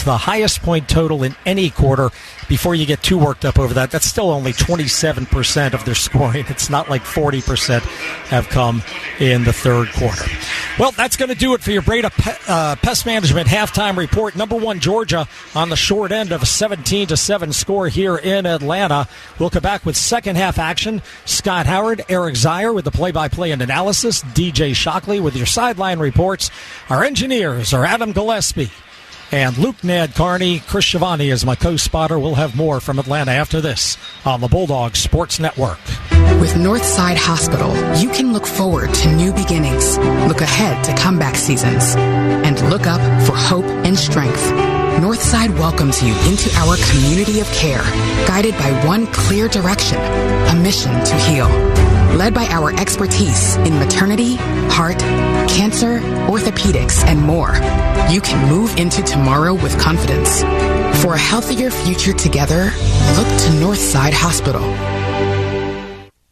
That's the highest point total in any quarter. Before you get too worked up over that, that's still only 27% of their scoring. It's not like 40% have come in the third quarter. Well, that's going to do it for your Breda Pest Management halftime report. Number 1, Georgia on the short end of a 17-7 score here in Atlanta. We'll come back with second half action. Scott Howard, Eric Zier with the play-by-play and analysis. DJ Shockley with your sideline reports. Our engineers are Adam Gillespie and Luke Nadkarni. Chris Schiavone is my co-spotter. We'll have more from Atlanta after this on the Bulldog Sports Network. With Northside Hospital, you can look forward to new beginnings, look ahead to comeback seasons, and look up for hope and strength. Northside welcomes you into our community of care, guided by one clear direction, a mission to heal. Led by our expertise in maternity, heart, cancer, orthopedics, and more, you can move into tomorrow with confidence. For a healthier future together, look to Northside Hospital.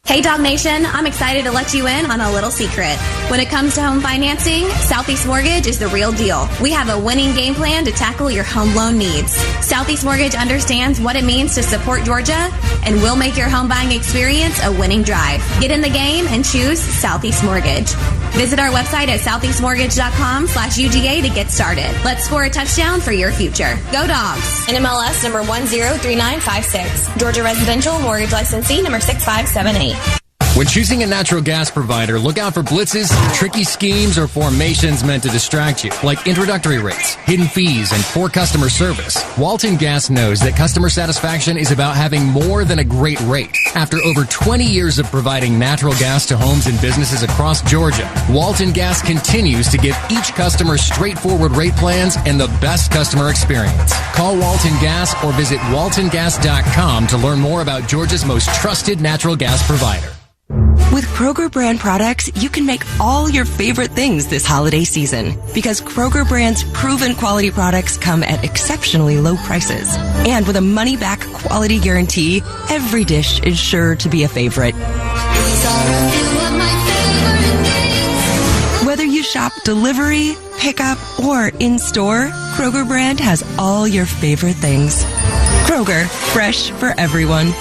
Hey Dog Nation, I'm excited to let you in on a little secret. When it comes to home financing, Southeast Mortgage is the real deal. We have a winning game plan to tackle your home loan needs. Southeast Mortgage understands what it means to support Georgia, and we'll make your home buying experience a winning drive. Get in the game and choose Southeast Mortgage. Visit our website at southeastmortgage.com/UGA to get started. Let's score a touchdown for your future. Go Dogs! NMLS number 103956. Georgia Residential Mortgage Licensee number 6578. When choosing a natural gas provider, look out for blitzes, tricky schemes, or formations meant to distract you, like introductory rates, hidden fees, and poor customer service. Walton Gas knows that customer satisfaction is about having more than a great rate. After over 20 years of providing natural gas to homes and businesses across Georgia, Walton Gas continues to give each customer straightforward rate plans and the best customer experience. Call Walton Gas or visit waltongas.com to learn more about Georgia's most trusted natural gas provider. With Kroger brand products, you can make all your favorite things this holiday season. Because Kroger brand's proven quality products come at exceptionally low prices. And with a money-back quality guarantee, every dish is sure to be a favorite. Whether you shop delivery, pickup, or in-store, Kroger brand has all your favorite things. Kroger, fresh for everyone.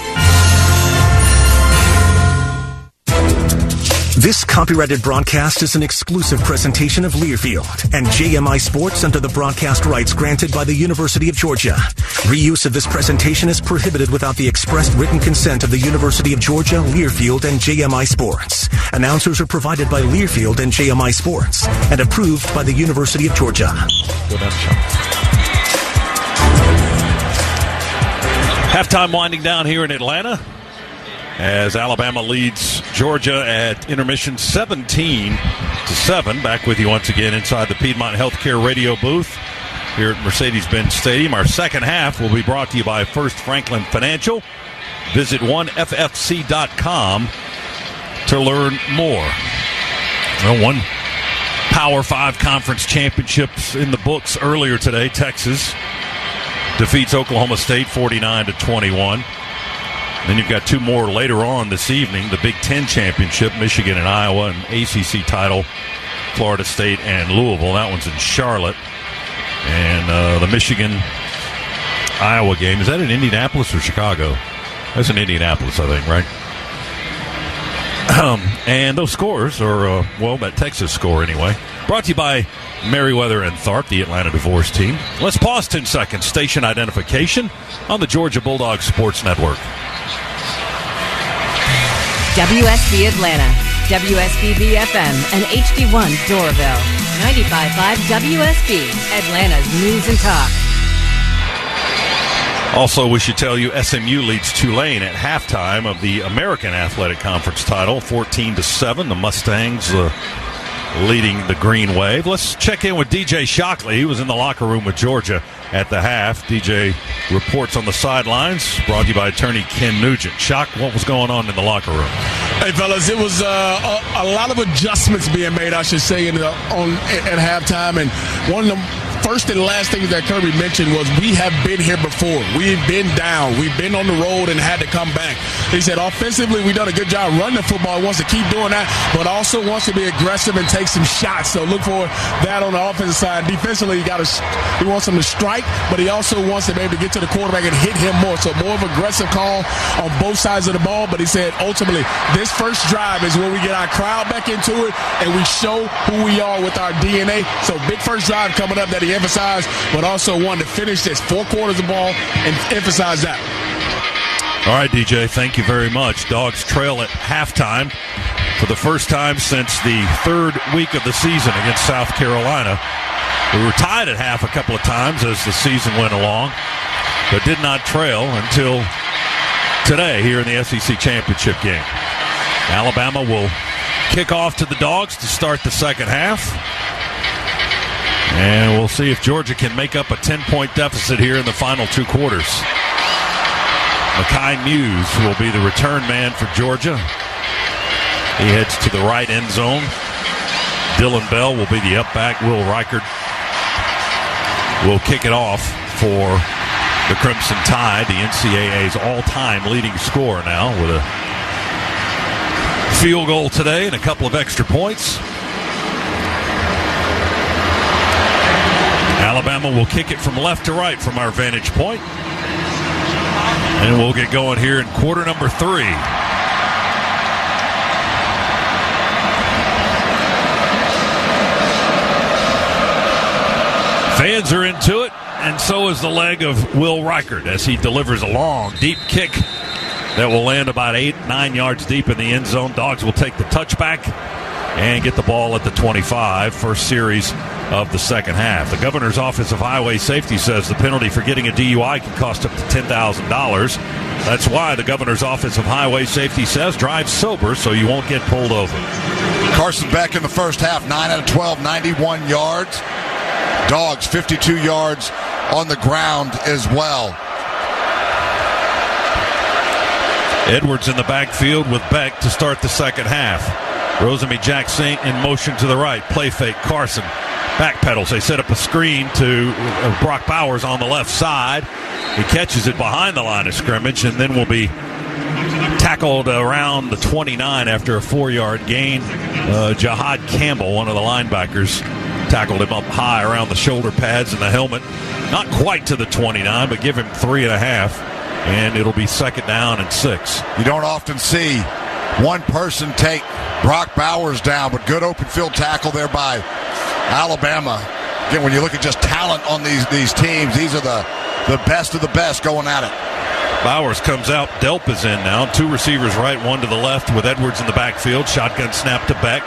This copyrighted broadcast is an exclusive presentation of Learfield and JMI Sports under the broadcast rights granted by the University of Georgia. Reuse of this presentation is prohibited without the expressed written consent of the University of Georgia, Learfield, and JMI Sports. Announcers are provided by Learfield and JMI Sports and approved by the University of Georgia. Halftime winding down here in Atlanta as Alabama leads Georgia at intermission 17-7. Back with you once again inside the Piedmont Healthcare radio booth here at Mercedes-Benz Stadium. Our second half will be brought to you by First Franklin Financial. Visit oneffc.com to learn more. Well, one Power 5 conference championships in the books earlier today. Texas defeats Oklahoma State 49-21. Then you've got two more later on this evening. The Big Ten Championship, Michigan and Iowa, and ACC title, Florida State and Louisville. That one's in Charlotte. And the Michigan-Iowa game, is that in Indianapolis or Chicago? That's in Indianapolis, I think, right? And those scores are, that Texas score anyway. Brought to you by Merriweather and Tharp, the Atlanta divorce team. Let's pause 10 seconds. Station identification on the Georgia Bulldog Sports Network. WSB Atlanta, WSB BFM, and HD1 Doraville. 95.5 WSB, Atlanta's News and Talk. Also, we should tell you SMU leads Tulane at halftime of the American Athletic Conference title, 14-7. The Mustangs leading the Green Wave. Let's check in with DJ Shockley. He was in the locker room with Georgia at the half. DJ reports on the sidelines, brought to you by attorney Ken Nugent. Shock, what was going on in the locker room? Hey, fellas, it was a lot of adjustments being made, I should say, at halftime. And one of them first and last thing that Kirby mentioned was we have been here before. We've been down. We've been on the road and had to come back. He said offensively we've done a good job running the football. He wants to keep doing that, but also wants to be aggressive and take some shots. So look for that on the offensive side. Defensively, he wants him to strike, but he also wants to be able to get to the quarterback and hit him more. So more of an aggressive call on both sides of the ball. But he said ultimately this first drive is where we get our crowd back into it and we show who we are with our DNA. So big first drive coming up that he emphasized, but also wanted to finish this 4 quarters of ball and emphasize that. All right, DJ, thank you very much. Dogs trail at halftime for the first time since the 3rd week of the season against South Carolina. We were tied at half a couple of times as the season went along, but did not trail until today here in the SEC Championship game. Alabama will kick off to the Dogs to start the second half. And we'll see if Georgia can make up a 10-point deficit here in the final 2 quarters. Mekhi Muse will be the return man for Georgia. He heads to the right end zone. Dylan Bell will be the up back. Will Reichard will kick it off for the Crimson Tide, the NCAA's all-time leading scorer now, with a field goal today and a couple of extra points. Alabama will kick it from left to right from our vantage point. And we'll get going here in quarter number 3. Fans are into it, and so is the leg of Will Reichard as he delivers a long, deep kick that will land about 8-9 yards deep in the end zone. Dogs will take the touchback and get the ball at the 25, first series of the second half. The Governor's Office of Highway Safety says the penalty for getting a DUI can cost up to $10,000. That's why the Governor's Office of Highway Safety says drive sober so you won't get pulled over. Carson Beck in the first half, 9 out of 12, 91 yards. Dogs, 52 yards on the ground as well. Edwards in the backfield with Beck to start the second half. Rosemy Jackson in motion to the right. Play fake. Carson backpedals. They set up a screen to Brock Bowers on the left side. He catches it behind the line of scrimmage and then will be tackled around the 29 after a 4-yard gain. Jahad Campbell, one of the linebackers, tackled him up high around the shoulder pads and the helmet. Not quite to the 29, but give him 3.5. And it'll be second down and 6. You don't often see one person take Brock Bowers down, but good open field tackle there by Alabama. Again, when you look at just talent on these teams, these are the best of the best going at it. Bowers comes out. Delp is in now. 2 receivers right, 1 to the left with Edwards in the backfield. Shotgun snap to Beck.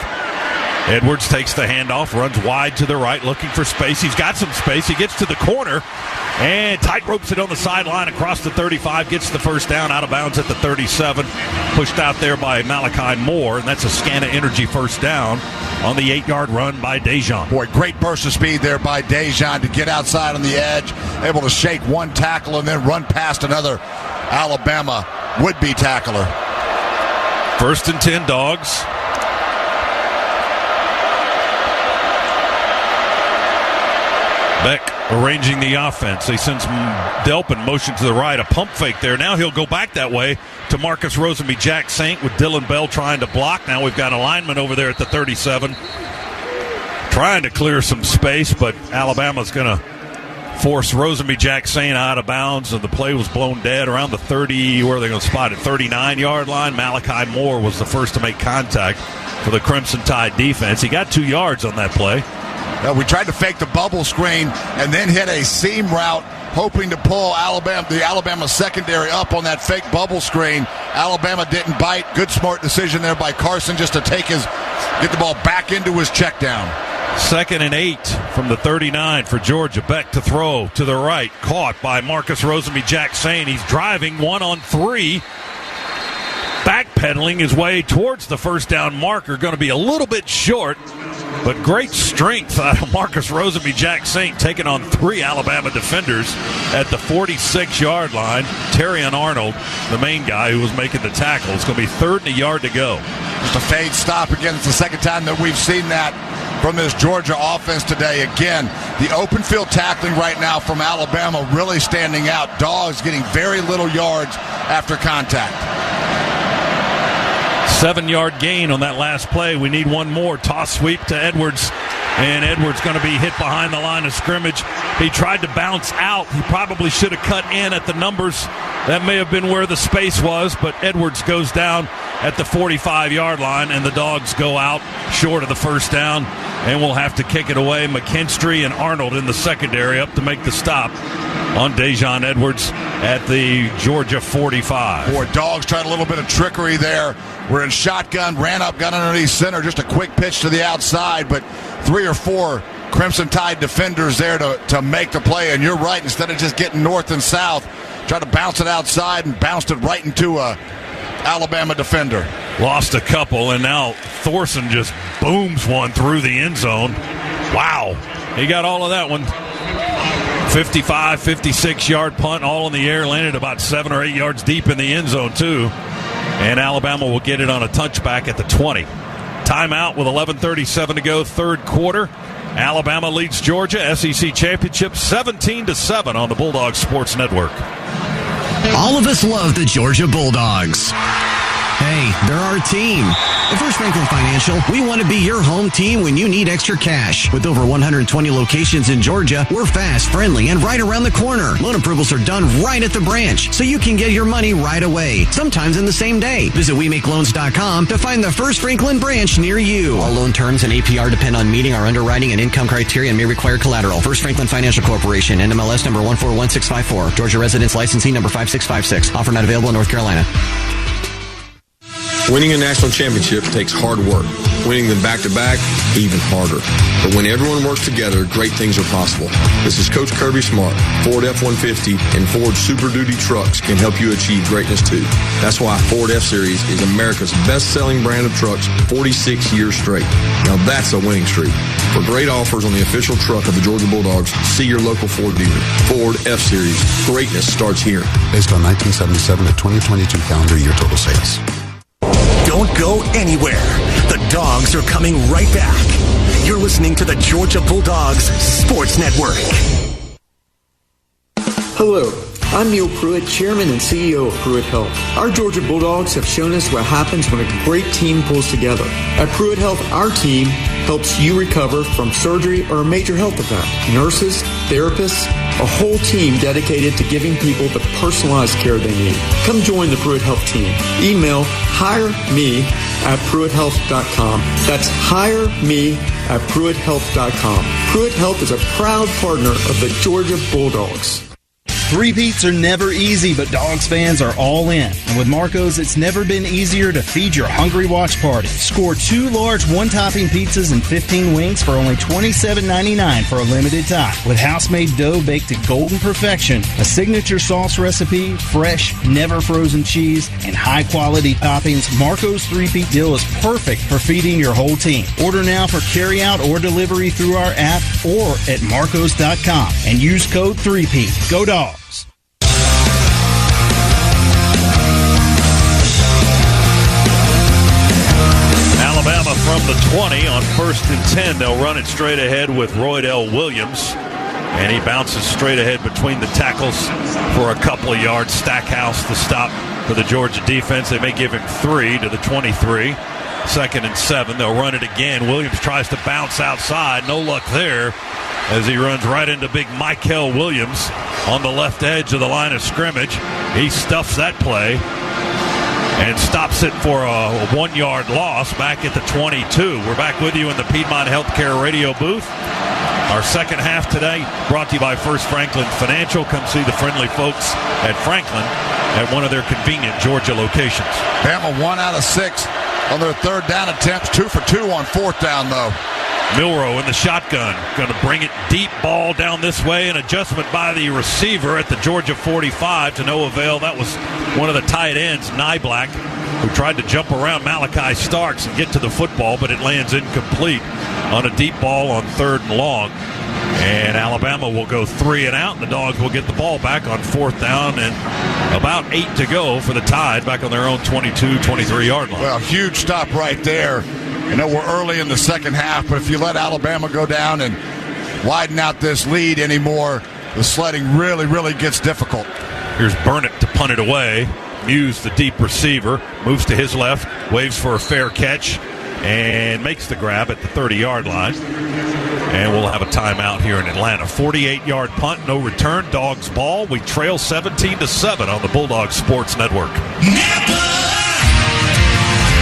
Edwards takes the handoff, runs wide to the right, looking for space. He's got some space. He gets to the corner and tight ropes it on the sideline across the 35, gets the first down, out of bounds at the 37. Pushed out there by Malachi Moore, and that's a Scana Energy first down on the 8-yard run by Dejan. Boy, great burst of speed there by Dejan to get outside on the edge, able to shake one tackle and then run past another Alabama would-be tackler. First and 10, Dogs. Beck arranging the offense. He sends Delp in motion to the right. A pump fake there. Now he'll go back that way to Marcus Rosemy Jack Saint with Dylan Bell trying to block. Now we've got a lineman over there at the 37 trying to clear some space, but Alabama's going to force Rosemy Jack Saint out of bounds, and the play was blown dead around the 30, where are they going to spot it? 39-yard line. Malachi Moore was the first to make contact for the Crimson Tide defense. He got 2 yards on that play. We tried to fake the bubble screen and then hit a seam route, hoping to pull the Alabama secondary up on that fake bubble screen. Alabama didn't bite. Good, smart decision there by Carson just to get the ball back into his check down. 2nd and 8 from the 39 for Georgia. Beck to throw to the right. Caught by Marcus Rosemy Jack Saint. He's driving 1-on-3. Backpedaling his way towards the first down marker. Going to be a little bit short, but great strength out of Marcus Rosemy Jack Saint, taking on 3 Alabama defenders at the 46-yard line. Terrion Arnold, the main guy who was making the tackle. It's going to be 3rd and a yard to go. Just a fade stop again. It's the second time that we've seen that from this Georgia offense today. Again, The open field tackling right now from Alabama really standing out. Dogs getting very little yards after contact. 7-yard gain on that last play. We need one more. Toss sweep to Edwards. And Edwards going to be hit behind the line of scrimmage. He tried to bounce out. He probably should have cut in at the numbers. That may have been where the space was, but Edwards goes down at the 45-yard line, and the Dogs go out short of the first down, and we'll have to kick it away. McKinstry and Arnold in the secondary up to make the stop on Dejon Edwards at the Georgia 45. Boy, Dogs tried a little bit of trickery there. We're in shotgun, ran up, got underneath center, just a quick pitch to the outside, but 3 or 4 Crimson Tide defenders there to make the play. And you're right, instead of just getting north and south, try to bounce it outside and bounced it right into a Alabama defender. Lost a couple, and now Thorson just booms one through the end zone. Wow. He got all of that one. 55, 56-yard punt, all in the air, landed about 7 or 8 yards deep in the end zone, too. And Alabama will get it on a touchback at the 20. Timeout with 11:37 to go, third quarter. Alabama leads Georgia, SEC Championship 17-7 on the Bulldogs Sports Network. All of us love the Georgia Bulldogs. Hey, they're our team. At First Franklin Financial, we want to be your home team when you need extra cash. With over 120 locations in Georgia, we're fast, friendly, and right around the corner. Loan approvals are done right at the branch, so you can get your money right away, sometimes in the same day. Visit WeMakeLoans.com to find the First Franklin branch near you. All loan terms and APR depend on meeting our underwriting and income criteria and may require collateral. First Franklin Financial Corporation, NMLS number 141654. Georgia Residence Licensing number 5656. Offer not available in North Carolina. Winning a national championship takes hard work. Winning them back-to-back, even harder. But when everyone works together, great things are possible. This is Coach Kirby Smart. Ford F-150 and Ford Super Duty trucks can help you achieve greatness too. That's why Ford F-Series is America's best-selling brand of trucks 46 years straight. Now that's a winning streak. For great offers on the official truck of the Georgia Bulldogs, see your local Ford dealer. Ford F-Series. Greatness starts here. Based on 1977 to 2022 calendar year total sales. Don't go anywhere. The Dogs are coming right back. You're listening to the Georgia Bulldogs Sports Network. Hello, I'm Neil Pruitt, Chairman and CEO of Pruitt Health. Our Georgia Bulldogs have shown us what happens when a great team pulls together. At Pruitt Health, our team helps you recover from surgery or a major health event. Nurses, therapists, a whole team dedicated to giving people the personalized care they need. Come join the Pruitt Health team. Email hireme@pruitthealth.com. That's hireme@pruitthealth.com. Pruitt Health is a proud partner of the Georgia Bulldogs. Three-peats are never easy, but Dogs fans are all in. And with Marco's, it's never been easier to feed your hungry watch party. Score 2 large one-topping pizzas and 15 wings for only $27.99 for a limited time. With house-made dough baked to golden perfection, a signature sauce recipe, fresh, never-frozen cheese, and high-quality toppings, Marco's three-peat deal is perfect for feeding your whole team. Order now for carry-out or delivery through our app or at marcos.com and use code 3Peat. Go Dogs! Alabama from the 20 on 1st and 10. They'll run it straight ahead with Roydell Williams. And he bounces straight ahead between the tackles for a couple of yards. Stackhouse the stop for the Georgia defense. They may give him 3 to the 23. 2nd and 7. They'll run it again. Williams tries to bounce outside. No luck there as he runs right into big Michael Williams on the left edge of the line of scrimmage. He stuffs that play and stops it for a 1-yard loss back at the 22. We're back with you in the Piedmont Healthcare radio booth. Our second half today brought to you by First Franklin Financial. Come see the friendly folks at Franklin at one of their convenient Georgia locations. Bama 1 out of 6 on their third down attempts. 2 for 2 on 4th down, though. Milroe in the shotgun. Going to bring it deep, ball down this way. An adjustment by the receiver at the Georgia 45 to no avail. That was one of the tight ends, Nyblack, who tried to jump around Malachi Starks and get to the football, but it lands incomplete on a deep ball on 3rd and long. And Alabama will go 3 and out. The Dogs will get the ball back on 4th down and about 8 to go for the Tide back on their own 22, 23-yard line. Well, huge stop right there. I know we're early in the second half, but if you let Alabama go down and widen out this lead anymore, the sledding really, really gets difficult. Here's Burnett to punt it away. Muse, the deep receiver, moves to his left, waves for a fair catch, and makes the grab at the 30-yard line. And we'll have a timeout here in Atlanta. 48-yard punt, no return, Dogs ball. We trail 17-7 on the Bulldog Sports Network.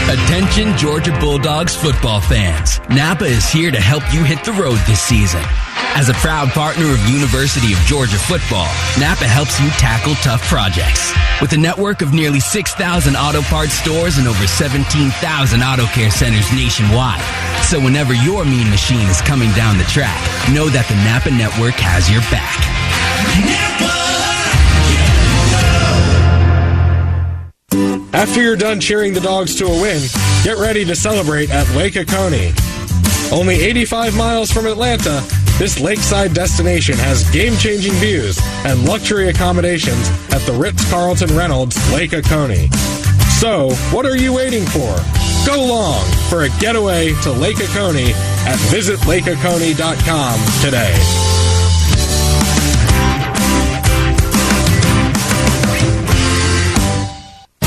Attention Georgia Bulldogs football fans. Napa is here to help you hit the road this season. As a proud partner of University of Georgia football, Napa helps you tackle tough projects. With a network of nearly 6,000 auto parts stores and over 17,000 auto care centers nationwide. So whenever your mean machine is coming down the track, know that the Napa network has your back. After you're done cheering the Dogs to a win, get ready to celebrate at Lake Oconee. Only 85 miles from Atlanta, this lakeside destination has game-changing views and luxury accommodations at the Ritz-Carlton Reynolds Lake Oconee. So, what are you waiting for? Go long for a getaway to Lake Oconee at visitlakeoconee.com today.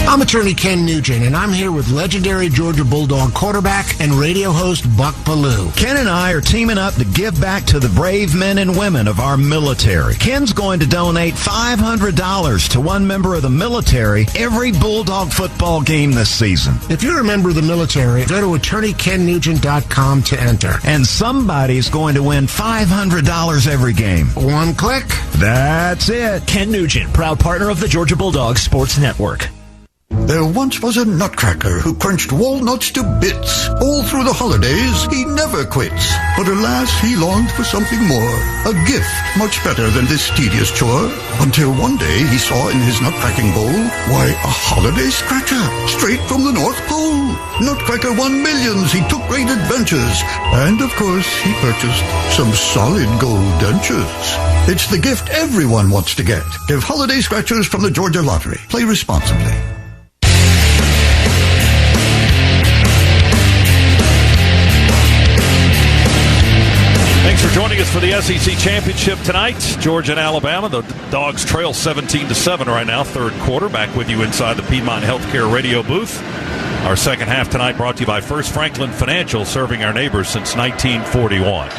I'm attorney Ken Nugent, and I'm here with legendary Georgia Bulldog quarterback and radio host Buck Ballou. Ken and I are teaming up to give back to the brave men and women of our military. Ken's going to donate $500 to one member of the military every Bulldog football game this season. If you're a member of the military, go to attorneykennugent.com to enter. And somebody's going to win $500 every game. One click. That's it. Ken Nugent, proud partner of the Georgia Bulldog Sports Network. There once was a nutcracker who crunched walnuts to bits. All through the holidays, he never quits. But alas, he longed for something more. A gift much better than this tedious chore. Until one day he saw in his nutcracking bowl, why, a holiday scratcher, straight from the North Pole. Nutcracker won millions, he took great adventures. And of course, he purchased some solid gold dentures. It's the gift everyone wants to get. Give holiday scratchers from the Georgia Lottery. Play responsibly. Thanks for joining us for the SEC Championship tonight. Georgia and Alabama. The Dogs trail 17-7 right now, third quarter. Back with you inside the Piedmont Healthcare radio booth. Our second half tonight brought to you by First Franklin Financial, serving our neighbors since 1941.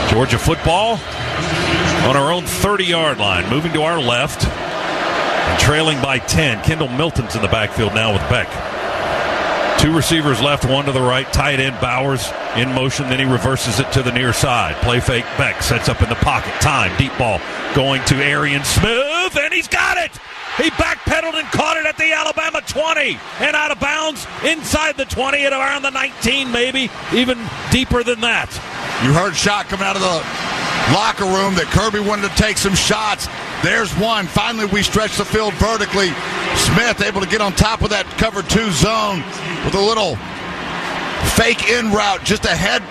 Georgia football on our own 30-yard line, moving to our left and trailing by 10. Kendall Milton's in the backfield now with Beck. Two receivers left, one to the right. Tight end Bowers in motion, then he reverses it to the near side. Play fake, Beck sets up in the pocket. Time, deep ball going to Arian Smith, and he's got it! He backpedaled and caught it at the Alabama 20 and out of bounds inside the 20 at around the 19, maybe even deeper than that. You heard shot coming out of the locker room that Kirby wanted to take some shots. There's one. Finally, we stretch the field vertically. Smith able to get on top of that cover 2 zone with a little fake in route, just a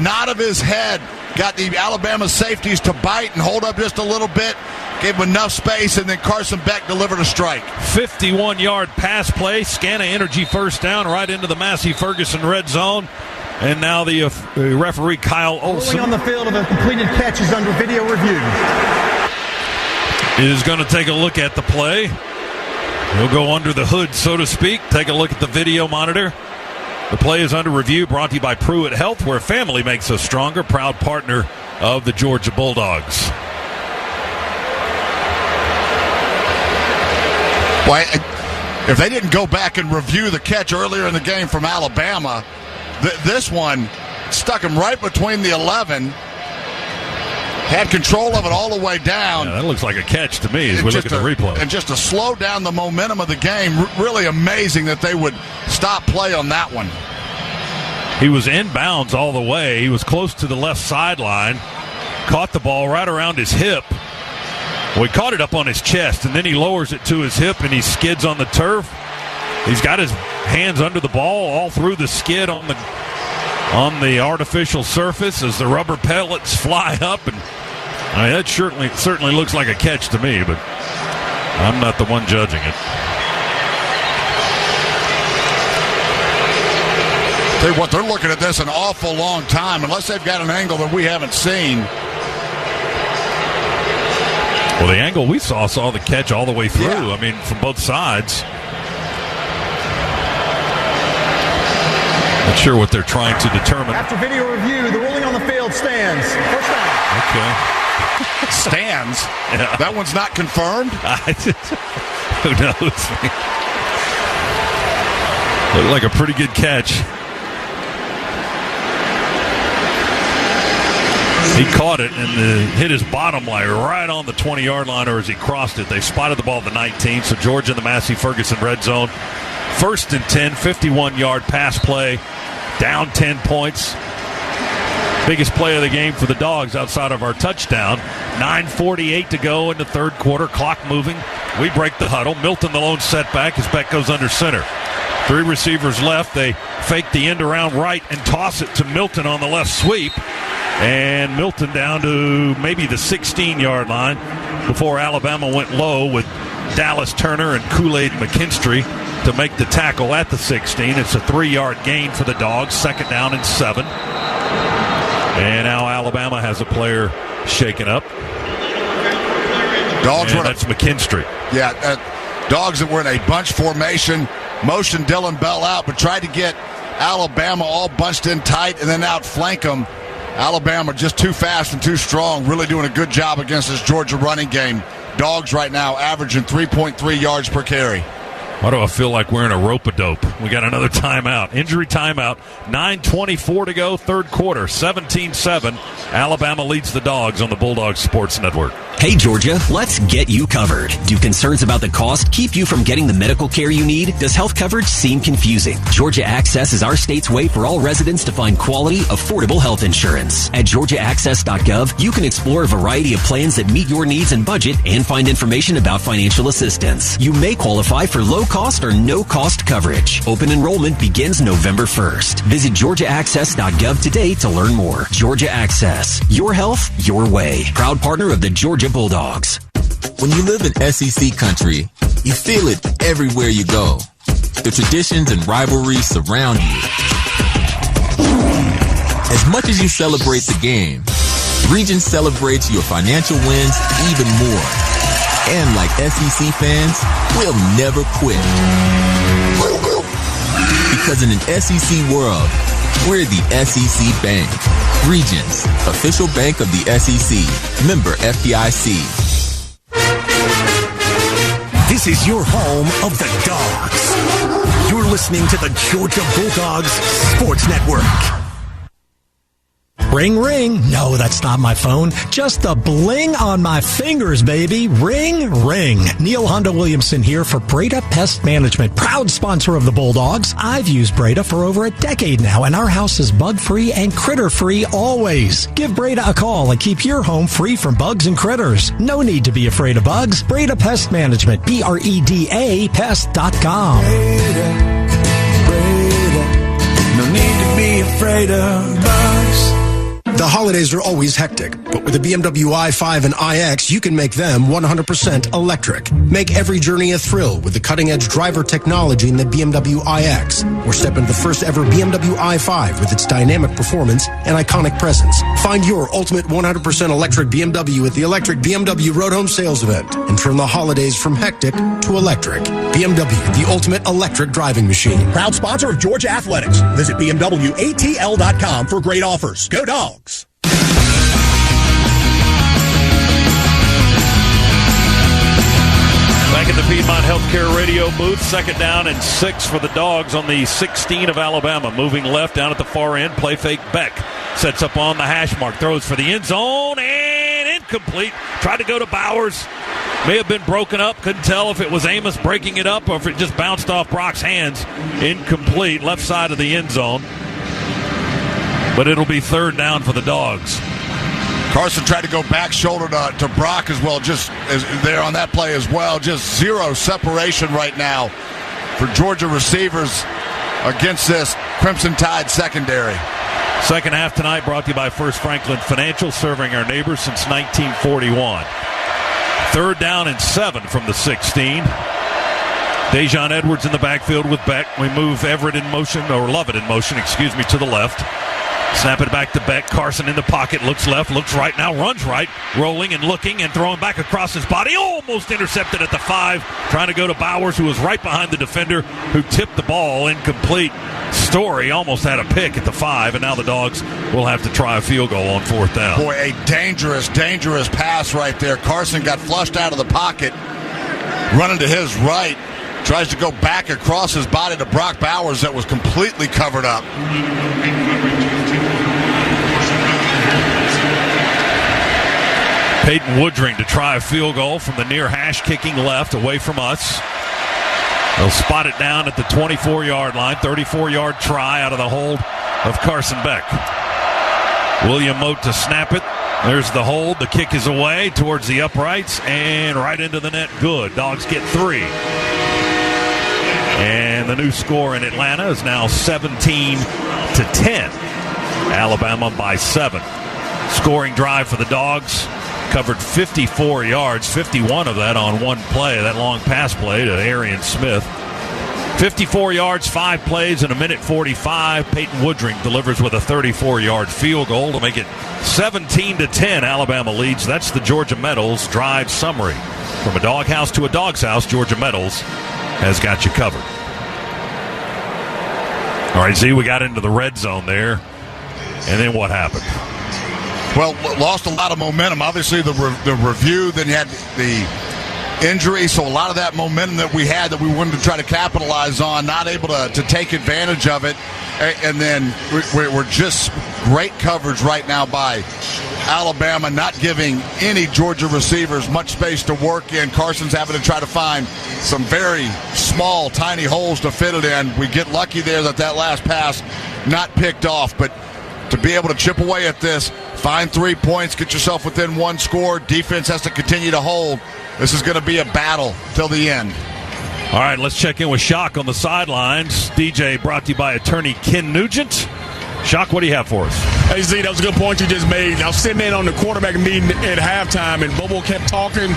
nod of his head. Got the Alabama safeties to bite and hold up just a little bit. Gave him enough space, and then Carson Beck delivered a strike. 51-yard pass play. Scana Energy first down right into the Massey Ferguson red zone. And now the referee, Kyle Olson. On the field of a completed catch is under video review. Is going to take a look at the play. He'll go under the hood, so to speak. Take a look at the video monitor. The play is under review, brought to you by Pruitt Health, where family makes us stronger. Proud partner of the Georgia Bulldogs. Well, if they didn't go back and review the catch earlier in the game from Alabama, this one stuck him right between the 11. Had control of it all the way down. Yeah, that looks like a catch to me as we look at the replay. And just to slow down the momentum of the game, really amazing that they would stop play on that one. He was inbounds all the way. He was close to the left sideline. Caught the ball right around his hip. Well, he caught it up on his chest, and then he lowers it to his hip, and he skids on the turf. He's got his hands under the ball all through the skid on the artificial surface as the rubber pellets fly up, and that certainly looks like a catch to me, but I'm not the one judging it. Tell you what, they're looking at this an awful long time, unless they've got an angle that we haven't seen. Well, the angle we saw the catch all the way through. Yeah. I mean, from both sides. Not sure what they're trying to determine. After video review, the ruling on the field stands. First down. Okay. Stands? Yeah. That one's not confirmed? Who knows? Looked like a pretty good catch. He caught it and hit his bottom line right on the 20-yard line, or as he crossed it. They spotted the ball at the 19, so Georgia in the Massey-Ferguson red zone. 1st and 10, 51-yard pass play, down 10 points. Biggest play of the game for the Dogs outside of our touchdown. 9:48 to go in the third quarter. Clock moving. We break the huddle. Milton the lone setback as Beck goes under center. 3 receivers left. They fake the end around right and toss it to Milton on the left sweep. And Milton down to maybe the 16-yard line before Alabama went low with Dallas Turner and Kool-Aid McKinstry to make the tackle at the 16. It's a 3-yard gain for the Dogs. 2nd down and 7. And now Alabama has a player shaken up. Dogs and that's McKinstry. Yeah, Dogs that were in a bunch formation, motioned Dylan Bell out, but tried to get Alabama all bunched in tight and then outflank them. Alabama just too fast and too strong, really doing a good job against this Georgia running game. Dogs right now averaging 3.3 yards per carry. Why do I feel like we're in a rope-a-dope? We got another timeout. Injury timeout. 9:24 to go, third quarter. 17-7. Alabama leads the Dogs on the Bulldogs Sports Network. Hey, Georgia, let's get you covered. Do concerns about the cost keep you from getting the medical care you need? Does health coverage seem confusing? Georgia Access is our state's way for all residents to find quality, affordable health insurance. At georgiaaccess.gov, you can explore a variety of plans that meet your needs and budget and find information about financial assistance. You may qualify for low-cost or no-cost coverage. Open enrollment begins November 1st. Visit georgiaaccess.gov today to learn more. Georgia Access. Your health, your way. Proud partner of the Georgia Bulldogs. When you live in SEC country, you feel it everywhere you go. The traditions and rivalries surround you. As much as you celebrate the game, Regions celebrates your financial wins even more. And like SEC fans, we'll never quit. Because in an SEC world, we're the SEC Bank. Regions, official bank of the SEC. Member FDIC. This is your home of the Dogs. You're listening to the Georgia Bulldogs Sports Network. Ring, ring. No, that's not my phone. Just the bling on my fingers, baby. Ring, ring. Neil Honda Williamson here for Breda Pest Management, proud sponsor of the Bulldogs. I've used Breda for over a decade now, and our house is bug-free and critter-free always. Give Breda a call and keep your home free from bugs and critters. No need to be afraid of bugs. Breda Pest Management, BREDA pest.com. Breda. No need to be afraid of bugs. The holidays are always hectic, but with the BMW i5 and iX, you can make them 100% electric. Make every journey a thrill with the cutting-edge driver technology in the BMW iX, or step into the first ever BMW i5 with its dynamic performance and iconic presence. Find your ultimate 100% electric BMW at the Electric BMW Road Home Sales Event and turn the holidays from hectic to electric. BMW, the ultimate electric driving machine. Proud sponsor of Georgia Athletics. Visit BMWATL.com for great offers. Go Dogs! Back at the Piedmont Healthcare Radio booth, 2nd down and 6 for the Dogs on the 16 of Alabama. Moving left down at the far end, play fake Beck. Sets up on the hash mark, throws for the end zone, and incomplete. Tried to go to Bowers. May have been broken up. Couldn't tell if it was Amos breaking it up or if it just bounced off Brock's hands. Incomplete, left side of the end zone. But it'll be 3rd down for the Dogs. Carson tried to go back shoulder to Brock as well, just as there on that play as well. Just zero separation right now for Georgia receivers against this Crimson Tide secondary. Second half tonight brought to you by First Franklin Financial, serving our neighbors since 1941. 3rd down and 7 from the 16. Dejon Edwards in the backfield with Beck. We move Everett in motion, or Lovett in motion, to the left. Snap it back to Beck. Carson in the pocket, looks left, looks right, now runs right, rolling and looking and throwing back across his body. Almost intercepted at the 5, trying to go to Bowers, who was right behind the defender, who tipped the ball. Incomplete. Story almost had a pick at the 5, and now the Dogs will have to try a field goal on 4th down. Boy, a dangerous pass right there. Carson got flushed out of the pocket, running to his right. Tries to go back across his body to Brock Bowers that was completely covered up. Peyton Woodring to try a field goal from the near hash, kicking left away from us. They'll spot it down at the 24-yard line. 34-yard try out of the hold of Carson Beck. William Mote to snap it. There's the hold. The kick is away towards the uprights and right into the net. Good. Dogs get 3. And the new score in Atlanta is now 17-10. Alabama by 7. Scoring drive for the Dogs. Covered 54 yards, 51 of that on one play, that long pass play to Arian Smith. 54 yards, 5 plays, in a minute 45. Peyton Woodring delivers with a 34-yard field goal to make it 17-10. Alabama leads. That's the Georgia Metals drive summary. From a doghouse to a dog's house, Georgia Metals has got you covered. All right, Z, we got into the red zone there. And then what happened? Well, lost a lot of momentum. Obviously, the review, then you had the injury, so a lot of that momentum that we had that we wanted to try to capitalize on, not able to take advantage of it. And then we're just great coverage right now by Alabama, not giving any Georgia receivers much space to work in. Carson's having to try to find some very small, tiny holes to fit it in. We get lucky there that last pass not picked off, but to be able to chip away at this, find 3 points, get yourself within 1 score. Defense has to continue to hold. This is going to be a battle till the end. All right, let's check in with Shock on the sidelines. DJ brought to you by attorney Ken Nugent. Shock, what do you have for us? Hey, Z, that was a good point you just made. I was sitting in on the quarterback meeting at halftime, and Bobo kept talking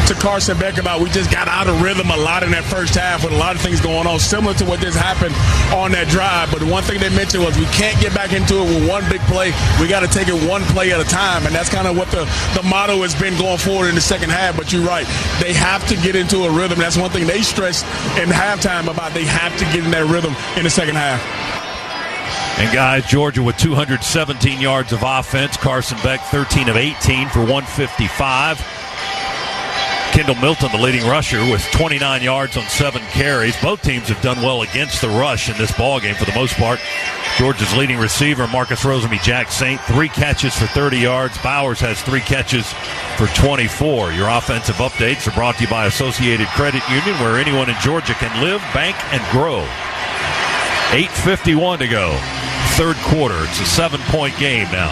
to Carson Beck about we just got out of rhythm a lot in that first half with a lot of things going on, similar to what just happened on that drive. But the one thing they mentioned was we can't get back into it with one big play. We got to take it one play at a time, and that's kind of what the motto has been going forward in the second half. But you're right. They have to get into a rhythm. That's one thing they stressed in halftime about they have to get in that rhythm in the second half. And guys, Georgia with 217 yards of offense. Carson Beck 13 of 18 for 155. Kendall Milton, the leading rusher, with 29 yards on 7 carries. Both teams have done well against the rush in this ballgame for the most part. Georgia's leading receiver, Marcus Rosemy-Jack Saint, 3 catches for 30 yards. Bowers has 3 catches for 24. Your offensive updates are brought to you by Associated Credit Union, where anyone in Georgia can live, bank, and grow. 8:51 to go. Third quarter. It's a 7-point game now.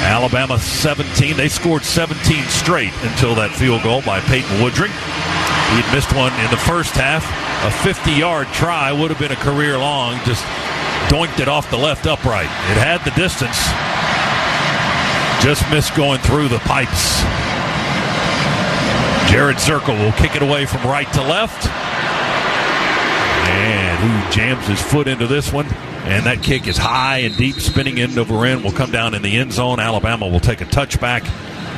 Alabama 17. They scored 17 straight until that field goal by Peyton Woodring. He had missed one in the first half. A 50-yard try would have been a career long. Just doinked it off the left upright. It had the distance. Just missed going through the pipes. Jared Zirkle will kick it away from right to left. And he jams his foot into this one. And that kick is high and deep, spinning end over end, will come down in the end zone. Alabama will take a touchback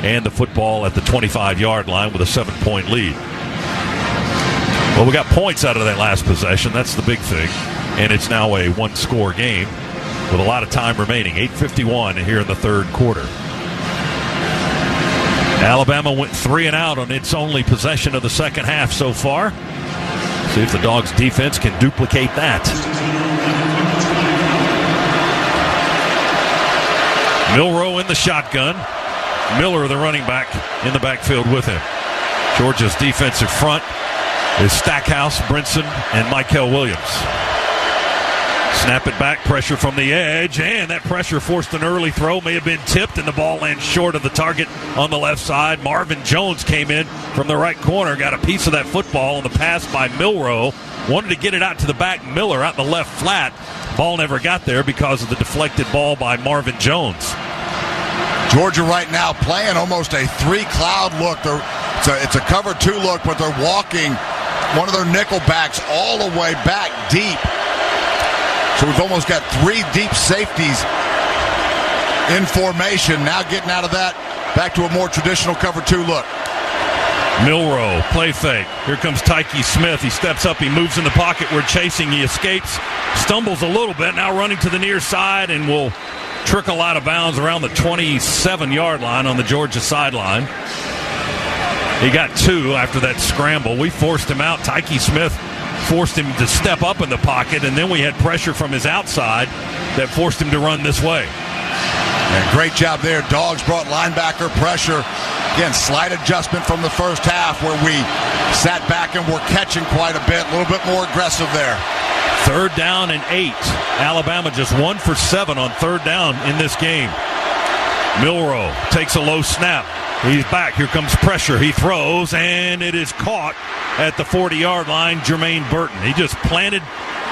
and the football at the 25-yard line with a 7-point lead. Well, we got points out of that last possession. That's the big thing. And it's now a 1-score game with a lot of time remaining. 8:51 here in the third quarter. Alabama went 3 and out on its only possession of the second half so far. See if the Dogs' defense can duplicate that. Milroe in the shotgun. Miller, the running back, in the backfield with him. Georgia's defensive front is Stackhouse, Brinson, and Michael Williams. Snap it back, pressure from the edge, and that pressure forced an early throw. May have been tipped, and the ball lands short of the target on the left side. Marvin Jones came in from the right corner, got a piece of that football on the pass by Milroe. Wanted to get it out to the back. Miller out in the left flat. Ball never got there because of the deflected ball by Marvin Jones. Georgia right now playing almost a 3-cloud look. It's a cover 2 look, but they're walking one of their nickel backs all the way back deep. So we've almost got 3 deep safeties in formation. Now getting out of that, back to a more traditional cover 2 look. Milroe, play fake. Here comes Tyke Smith. He steps up. He moves in the pocket. We're chasing. He escapes. Stumbles a little bit. Now running to the near side and will trickle out of bounds around the 27-yard line on the Georgia sideline. He got 2 after that scramble. We forced him out. Tyke Smith forced him to step up in the pocket, and then we had pressure from his outside that forced him to run this way. And great job there. Dogs brought linebacker pressure. Again, slight adjustment from the first half where we sat back and were catching quite a bit. A little bit more aggressive there. 3rd down and 8. Alabama just 1 for 7 on 3rd down in this game. Milroe takes a low snap. He's back. Here comes pressure. He throws, and it is caught at the 40-yard line. Jermaine Burton. He just planted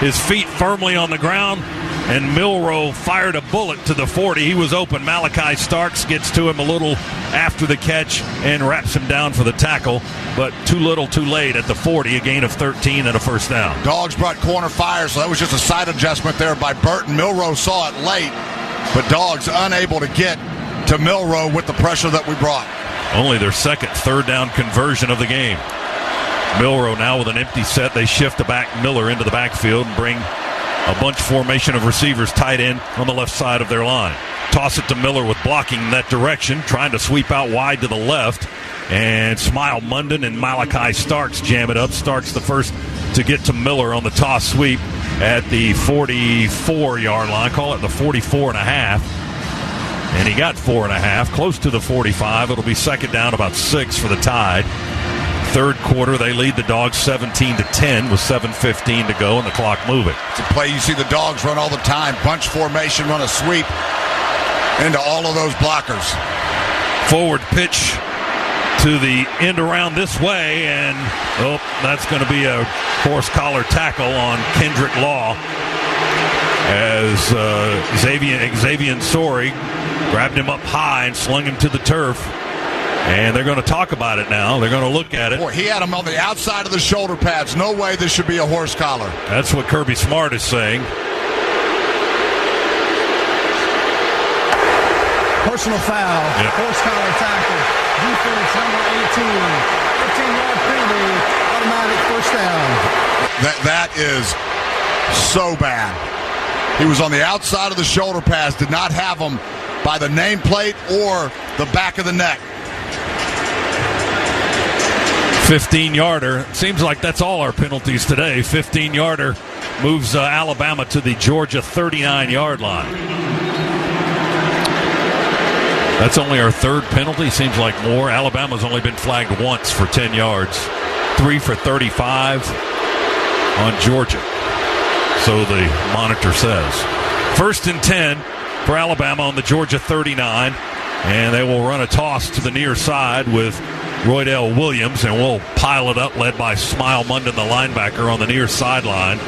his feet firmly on the ground, and Milroe fired a bullet to the 40. He was open. Malachi Starks gets to him a little after the catch and wraps him down for the tackle, but too little too late at the 40, a gain of 13 and a first down. Dogs brought corner fire, so that was just a side adjustment there by Burton. Milroe saw it late, but Dogs unable to get to Milroe with the pressure that we brought. Only their second 3rd down conversion of the game. Milroe now with an empty set. They shift the back Miller into the backfield and bring a bunch formation of receivers tight end on the left side of their line. Toss it to Miller with blocking in that direction, trying to sweep out wide to the left. And Smile Munden and Malachi Starks jam it up. Starks the first to get to Miller on the toss sweep at the 44-yard line. Call it the 44.5. And he got 4.5, close to the 45. It'll be 2nd down, about 6 for the Tide. 3rd quarter, they lead the Dogs 17-10 with 7:15 to go and the clock moving. It's a play you see the Dogs run all the time. Bunch formation, run a sweep into all of those blockers. Forward pitch to the end around this way, and that's going to be a horse collar tackle on Kendrick Law as Xavier Sorey grabbed him up high and slung him to the turf. And they're going to talk about it now. They're going to look at it. Boy, he had him on the outside of the shoulder pads. No way this should be a horse collar. That's what Kirby Smart is saying. Personal foul. Yep. Horse collar tackle. Defense number 18. 15-yard penalty. Automatic first down. That is so bad. He was on the outside of the shoulder pads. Did not have him by the nameplate or the back of the neck. 15-yarder. Seems like that's all our penalties today. 15-yarder moves Alabama to the Georgia 39-yard line. That's only our 3rd penalty. Seems like more. Alabama's only been flagged once for 10 yards. 3 for 35 on Georgia. So the monitor says. 1st and 10 for Alabama on the Georgia 39. And they will run a toss to the near side with Roydell Williams, and we'll pile it up, led by Smile Munden, the linebacker, on the near sideline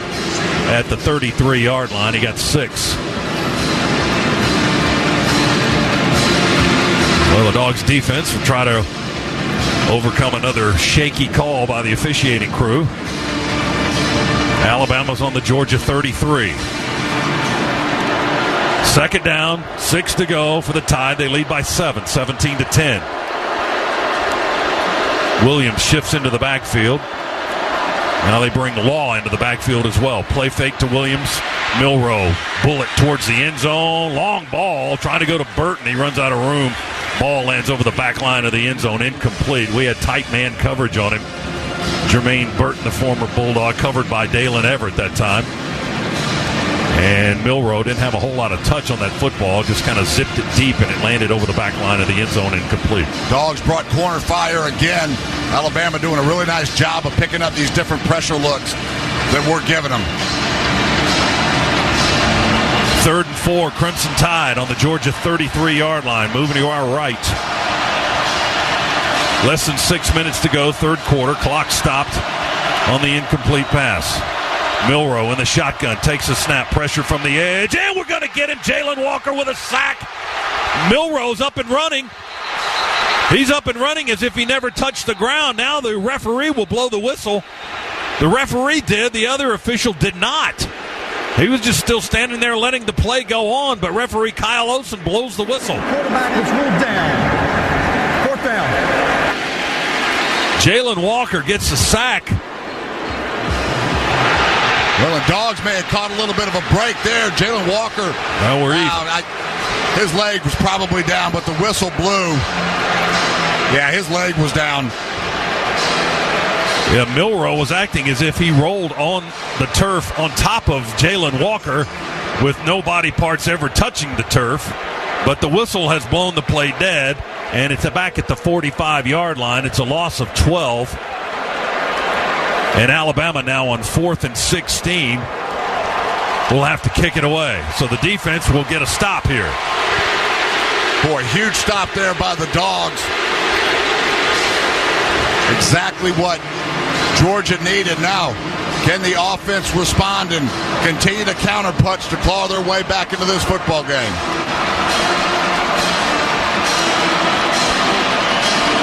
at the 33-yard line. He got 6. Well, the Dogs' defense will try to overcome another shaky call by the officiating crew. Alabama's on the Georgia 33. 2nd down, 6 to go for the Tide. They lead by 7, 17-10. Williams shifts into the backfield. Now they bring Law into the backfield as well. Play fake to Williams. Milroe, bullet towards the end zone. Long ball, trying to go to Burton. He runs out of room. Ball lands over the back line of the end zone, incomplete. We had tight man coverage on him. Jermaine Burton, the former Bulldog, covered by Dalen Everett that time. And Milroe didn't have a whole lot of touch on that football, just kind of zipped it deep, and it landed over the back line of the end zone, incomplete. Dogs brought corner fire again. Alabama doing a really nice job of picking up these different pressure looks that we're giving them. 3rd and 4, Crimson Tide on the Georgia 33-yard line, moving to our right. Less than 6 minutes to go, 3rd quarter. Clock stopped on the incomplete pass. Milroe in the shotgun, takes a snap, pressure from the edge, and we're going to get him. Jalen Walker with a sack. Milroe's up and running. He's up and running as if he never touched the ground. Now the referee will blow the whistle The referee did. The other official did not. He was just still standing there letting the play go on, but referee Kyle Olsen blows the whistle. Quarterback was ruled down. 4th down. Jalen Walker gets a sack. Well, the Dogs may have caught a little bit of a break there. Jalen Walker. Well, we're even. His leg was probably down, but the whistle blew. Yeah, his leg was down. Yeah, Milroe was acting as if he rolled on the turf on top of Jalen Walker with no body parts ever touching the turf. But the whistle has blown the play dead, and it's back at the 45-yard line. It's a loss of 12. And Alabama now on 4th and 16 will have to kick it away. So the defense will get a stop here. Boy, huge stop there by the Dogs. Exactly what Georgia needed. Now, can the offense respond and continue to counterpunch to claw their way back into this football game?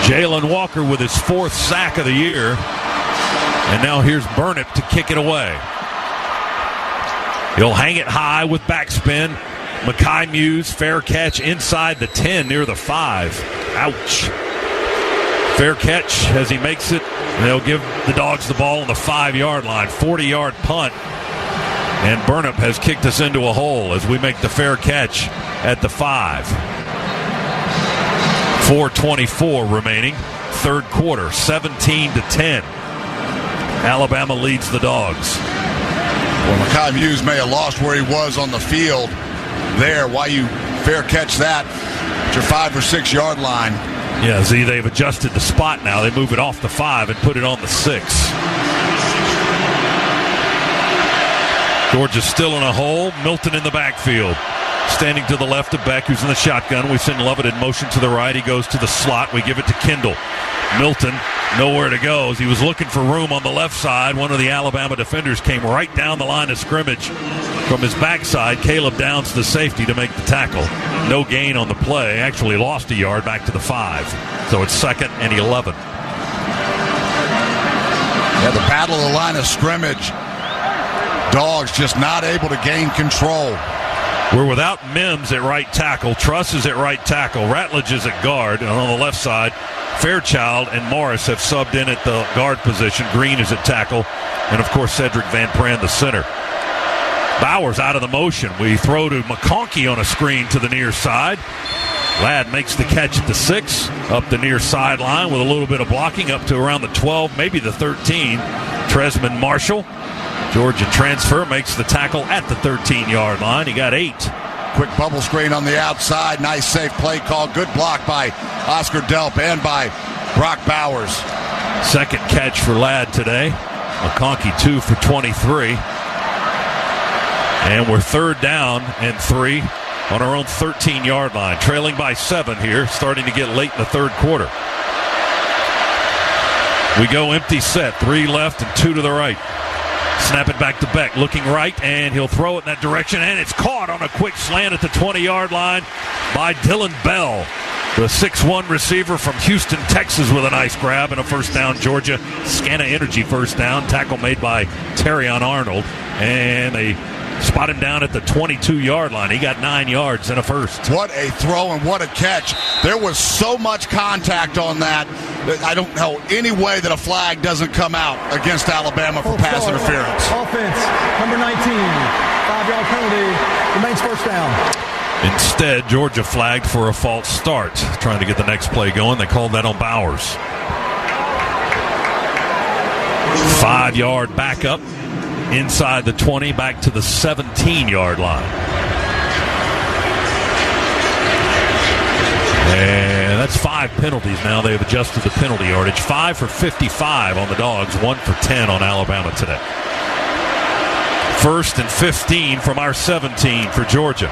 Jalen Walker with his 4th sack of the year. And now here's Burnip to kick it away. He'll hang it high with backspin. Mekhi Muse, fair catch inside the 10 near the 5. Ouch. Fair catch as he makes it. They'll give the Dogs the ball on the 5-yard line. 40-yard punt. And Burnip has kicked us into a hole as we make the fair catch at the 5. 4:24 remaining. 3rd quarter, 17-10. Alabama leads the Dogs. Well, Mekhi Muse may have lost where he was on the field there. Why you fair catch that at your 5 or 6 yard line? Yeah, see, they've adjusted the spot now. They move it off the 5 and put it on the 6. Georgia's still in a hole. Milton in the backfield. Standing to the left of Beck, who's in the shotgun. We send Lovett in motion to the right. He goes to the slot. We give it to Kendall. Milton, nowhere to go. As he was looking for room on the left side, one of the Alabama defenders came right down the line of scrimmage from his backside. Caleb Downs, the safety, to make the tackle. No gain on the play. Actually lost a yard back to the 5. So it's 2nd and 11. Yeah, the battle of the line of scrimmage. Dogs just not able to gain control. We're without Mims at right tackle. Truss is at right tackle. Ratledge is at guard. And on the left side, Fairchild and Morris have subbed in at the guard position. Green is at tackle. And, of course, Cedric Van Pran, the center. Bowers out of the motion. We throw to McConkey on a screen to the near side. Ladd makes the catch at the 6, up the near sideline with a little bit of blocking up to around the 12, maybe the 13. Tresman Marshall, Georgia transfer, makes the tackle at the 13-yard line. He got 8. Quick bubble screen on the outside. Nice safe play call. Good block by Oscar Delp and by Brock Bowers. 2nd catch for Ladd today. McConkey 2 for 23. And we're 3rd down and 3 on our own 13-yard line. Trailing by 7 here, starting to get late in the 3rd quarter. We go empty set. 3 left and 2 to the right. Snap it back to Beck, looking right, and he'll throw it in that direction, and it's caught on a quick slant at the 20-yard line by Dylan Bell, the 6'1 receiver from Houston, Texas, with a nice grab and a first down. Georgia, Scana Energy first down. Tackle made by Terrion Arnold, and they spot him down at the 22-yard line. He got 9 yards and a first. What a throw and what a catch. There was so much contact on that. I don't know any way that a flag doesn't come out against Alabama for pass interference. Offense, number 19, 5-yard penalty, remains first down. Instead, Georgia flagged for a false start, trying to get the next play going. They called that on Bowers. 5-yard backup inside the 20, back to the 17-yard line. And that's 5 penalties now. They've adjusted the penalty yardage. 5 for 55 on the Dogs, 1 for 10 on Alabama today. 1st and 15 from our 17 for Georgia.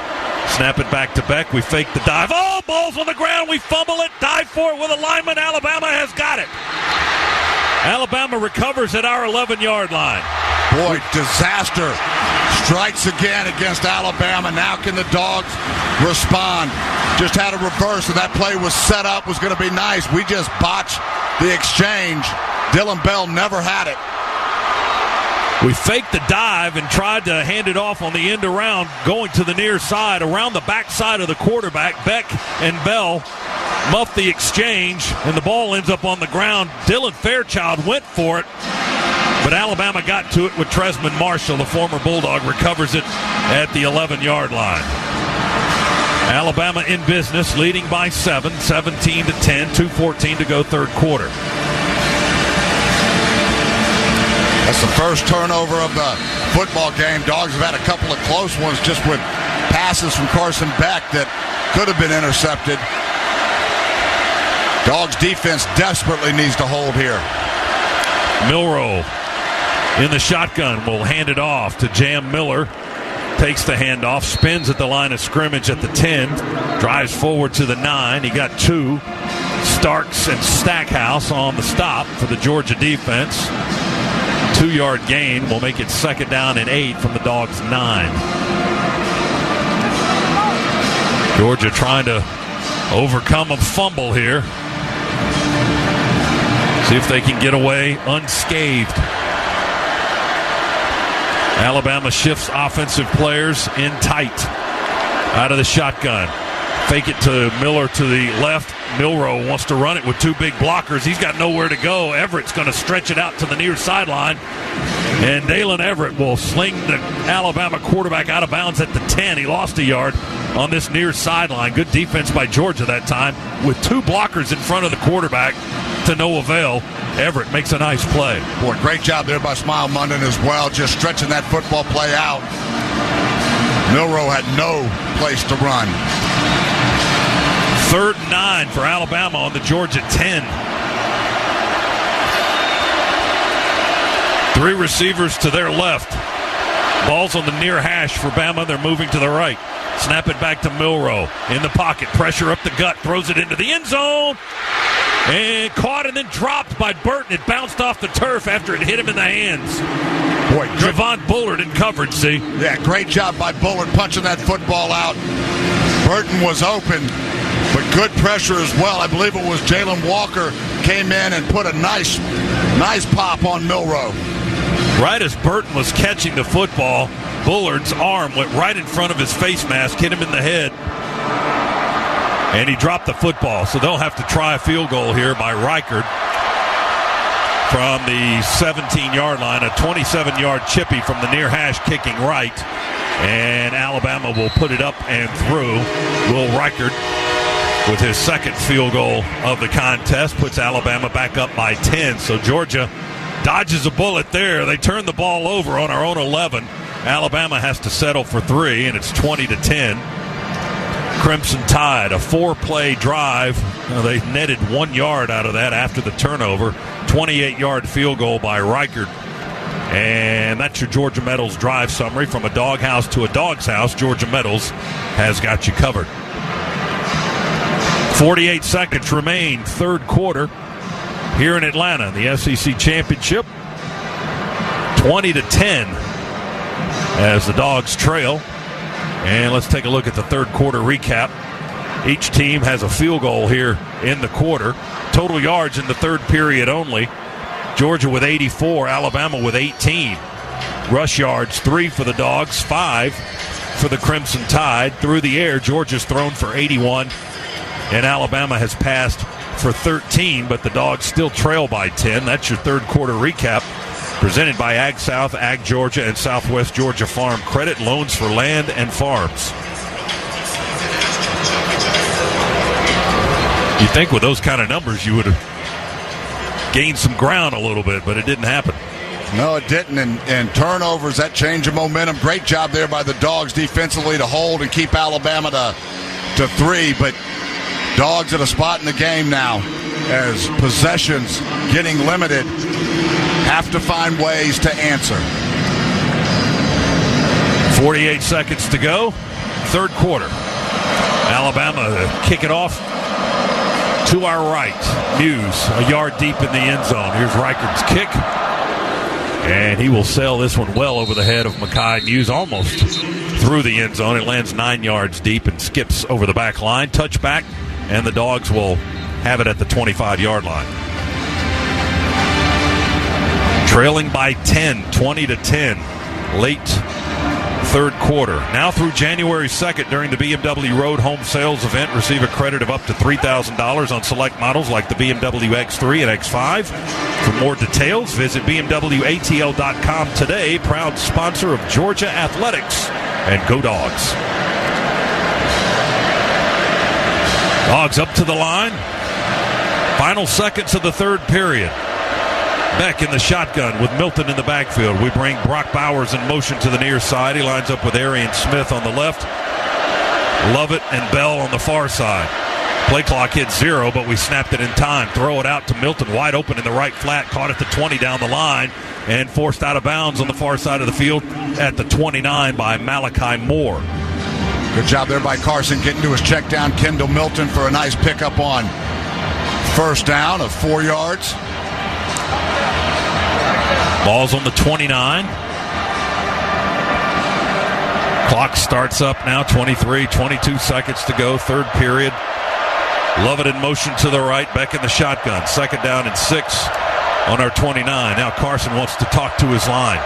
Snap it back to Beck. We fake the dive. Oh, ball's on the ground. We fumble it. Dive for it with a lineman. Alabama has got it. Alabama recovers at our 11-yard line. Boy, disaster strikes again against Alabama. Now can the Dogs respond? Just had a reverse, and that play was set up, was going to be nice. We just botched the exchange. Dylan Bell never had it. We faked the dive and tried to hand it off on the end around, going to the near side, around the backside of the quarterback. Beck and Bell muffed the exchange, and the ball ends up on the ground. Dylan Fairchild went for it, but Alabama got to it with Tresman Marshall. The former Bulldog recovers it at the 11-yard line. Alabama in business, leading by 7, 17-10, 2:14 to go third quarter. That's the first turnover of the football game. Dogs have had a couple of close ones just with passes from Carson Beck that could have been intercepted. Dogs defense desperately needs to hold here. Milroe in the shotgun will hand it off to Jam Miller. Takes the handoff, spins at the line of scrimmage at the 10, drives forward to the 9. He got 2. Starks and Stackhouse on the stop for the Georgia defense. 2-yard gain will make it second down and 8 from the Dogs' 9. Georgia trying to overcome a fumble here. See if they can get away unscathed. Alabama shifts offensive players in tight out of the shotgun. Fake it to Miller to the left. Milroe wants to run it with 2 big blockers. He's got nowhere to go. Everett's going to stretch it out to the near sideline. And Dalen Everett will sling the Alabama quarterback out of bounds at the 10. He lost a yard on this near sideline. Good defense by Georgia that time with 2 blockers in front of the quarterback to no avail. Everett makes a nice play. Boy, great job there by Smile Munden as well, just stretching that football play out. Milroe had no place to run. 3rd and 9 for Alabama on the Georgia 10. 3 receivers to their left. Ball's on the near hash for Bama. They're moving to the right. Snap it back to Milroe. In the pocket. Pressure up the gut. Throws it into the end zone. And caught and then dropped by Burton. It bounced off the turf after it hit him in the hands. Boy, Javon Bullard in coverage, see? Yeah, great job by Bullard punching that football out. Burton was open, but good pressure as well. I believe it was Jalen Walker came in and put a nice pop on Milroe. Right as Burton was catching the football, Bullard's arm went right in front of his face mask, hit him in the head, and he dropped the football. So they'll have to try a field goal here by Reichard from the 17-yard line, a 27-yard chippy from the near hash kicking right. And Alabama will put it up and through. Will Reichard, with his second field goal of the contest, puts Alabama back up by 10. So Georgia dodges a bullet there. They turn the ball over on our own 11. Alabama has to settle for 3, and it's 20-10. Crimson Tide, a 4-play drive. They netted 1 yard out of that after the turnover. 28-yard field goal by Reichard. And that's your Georgia Metals drive summary. From a doghouse to a dog's house, Georgia Metals has got you covered. 48 seconds remain, third quarter here in Atlanta, the SEC Championship. 20-10 as the Dogs trail. And let's take a look at the third quarter recap. Each team has a field goal here in the quarter. Total yards in the third period only. Georgia with 84, Alabama with 18. Rush yards, 3 for the Dogs, 5 for the Crimson Tide. Through the air, Georgia's thrown for 81, and Alabama has passed for 13, but the Dogs still trail by 10. That's your third quarter recap. Presented by Ag South, Ag Georgia, and Southwest Georgia Farm Credit. Loans for land and farms. You think with those kind of numbers you would have gained some ground a little bit, but it didn't happen. No, it didn't. And turnovers, that change of momentum. Great job there by the Dogs defensively to hold and keep Alabama to 3. But Dogs at a spot in the game now as possessions getting limited. Have to find ways to answer. 48 seconds to go. Third quarter. Alabama kick it off to our right. Muse a yard deep in the end zone. Here's Reichard's kick. And he will sail this one well over the head of Mekhi Muse, almost through the end zone. It lands 9 yards deep and skips over the back line. Touchback, and the Dogs will have it at the 25-yard line. trailing by 10, 20-10, late third quarter. Now through January 2nd during the BMW Road Home Sales event, receive a credit of up to $3,000 on select models like the BMW X3 and X5. For more details, visit BMWATL.com today. Proud sponsor of Georgia Athletics and Go Dogs. Dogs up to the line. Final seconds of the third period. Beck in the shotgun with Milton in the backfield. We bring Brock Bowers in motion to the near side. He lines up with Arian Smith on the left. Lovett and Bell on the far side. Play clock hit 0, but we snapped it in time. Throw it out to Milton, wide open in the right flat. Caught at the 20 down the line and forced out of bounds on the far side of the field at the 29 by Malachi Moore. Good job there by Carson getting to his check down. Kendall Milton for a nice pickup on first down of 4 yards. Ball's on the 29. Clock starts up now, 22 seconds to go, third period. Lovett in motion to the right, Beck in the shotgun. Second down and 6 on our 29. Now Carson wants to talk to his line.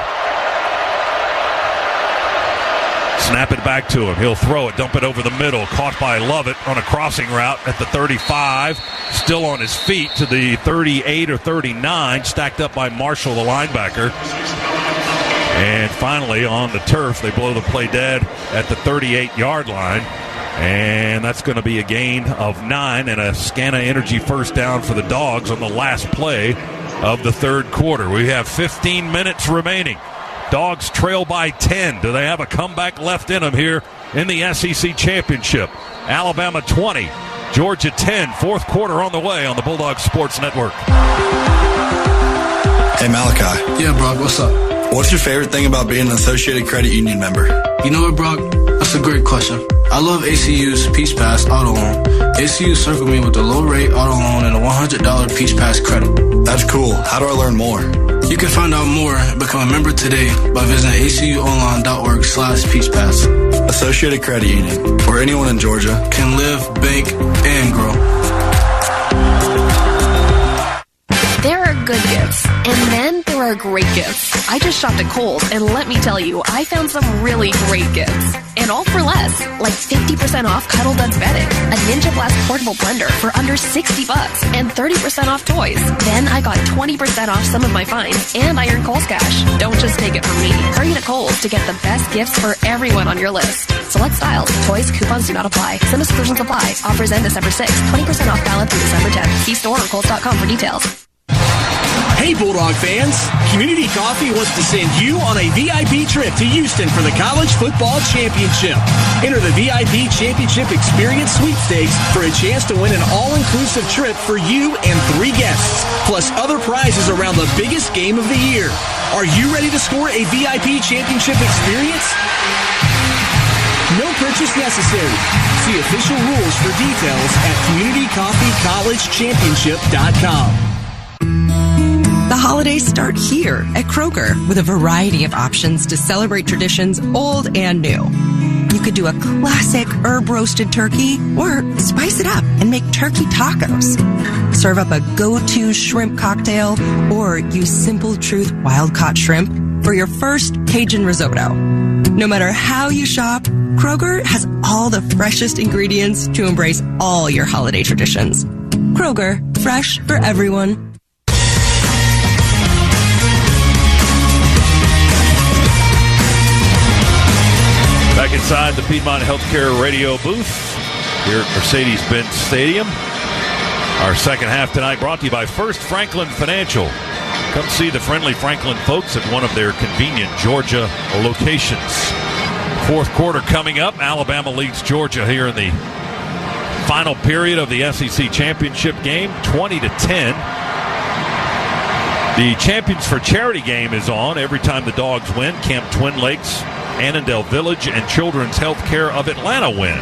Snap it back to him. He'll throw it, dump it over the middle. Caught by Lovett on a crossing route at the 35. Still on his feet to the 38 or 39. Stacked up by Marshall, the linebacker. And finally on the turf, they blow the play dead at the 38-yard line. And that's going to be a gain of 9 and a Scana Energy first down for the Dogs on the last play of the third quarter. We have 15 minutes remaining. Dogs trail by 10. Do they have a comeback left in them here in the SEC Championship? Alabama 20, Georgia 10. Fourth quarter on the way on the Bulldog Sports Network. Hey, Malachi. Yeah, Brock, what's up? What's your favorite thing about being an Associated Credit Union member? You know what, Brock? That's a great question. I love ACU's Peach Pass Auto Loan. ACU circled me with a low-rate auto loan and a $100 Peach Pass credit. That's cool. How do I learn more? You can find out more and become a member today by visiting acuonline.org/peachpass. Associated Credit Union, where anyone in Georgia can live, bank, and grow. There are good gifts, and then there are great gifts. I just shopped at Kohl's, and let me tell you, I found some really great gifts. And all for less, like 50% off Cuddle Duds bedding, a Ninja Blast portable blender for under $60, and 30% off toys. Then I got 20% off some of my finds, and I earned Kohl's cash. Don't just take it from me. Hurry to Kohl's to get the best gifts for everyone on your list. Select styles, toys, coupons do not apply. Some exclusions apply. Offers end December 6th. 20% off valid through December 10th. See store or Kohl's.com for details. Hey, Bulldog fans! Community Coffee wants to send you on a VIP trip to Houston for the College Football Championship. Enter the VIP Championship Experience Sweepstakes for a chance to win an all-inclusive trip for you and 3 guests, plus other prizes around the biggest game of the year. Are you ready to score a VIP Championship experience? No purchase necessary. See official rules for details at CommunityCoffeeCollegeChampionship.com. The holidays start here at Kroger with a variety of options to celebrate traditions old and new. You could do a classic herb-roasted turkey or spice it up and make turkey tacos. Serve up a go-to shrimp cocktail or use Simple Truth wild-caught shrimp for your first Cajun risotto. No matter how you shop, Kroger has all the freshest ingredients to embrace all your holiday traditions. Kroger, fresh for everyone. Back inside the Piedmont Healthcare radio booth here at Mercedes-Benz Stadium. Our second half tonight brought to you by First Franklin Financial. Come see the friendly Franklin folks at one of their convenient Georgia locations. Fourth quarter coming up. Alabama leads Georgia here in the final period of the SEC Championship game, 20-10. The Champions for Charity game is on every time the Dogs win. Camp Twin Lakes, Annandale Village, and Children's Healthcare of Atlanta win,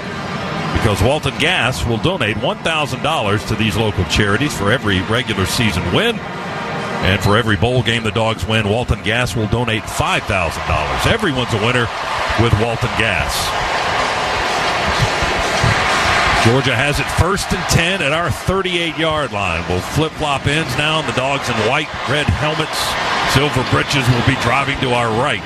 because Walton Gas will donate $1,000 to these local charities for every regular season win. And for every bowl game the Dogs win, Walton Gas will donate $5,000. Everyone's a winner with Walton Gas. Georgia has it 1st and 10 at our 38-yard line. We'll flip-flop ends now, and the Dogs in white, red helmets Silver Britches will be driving to our right.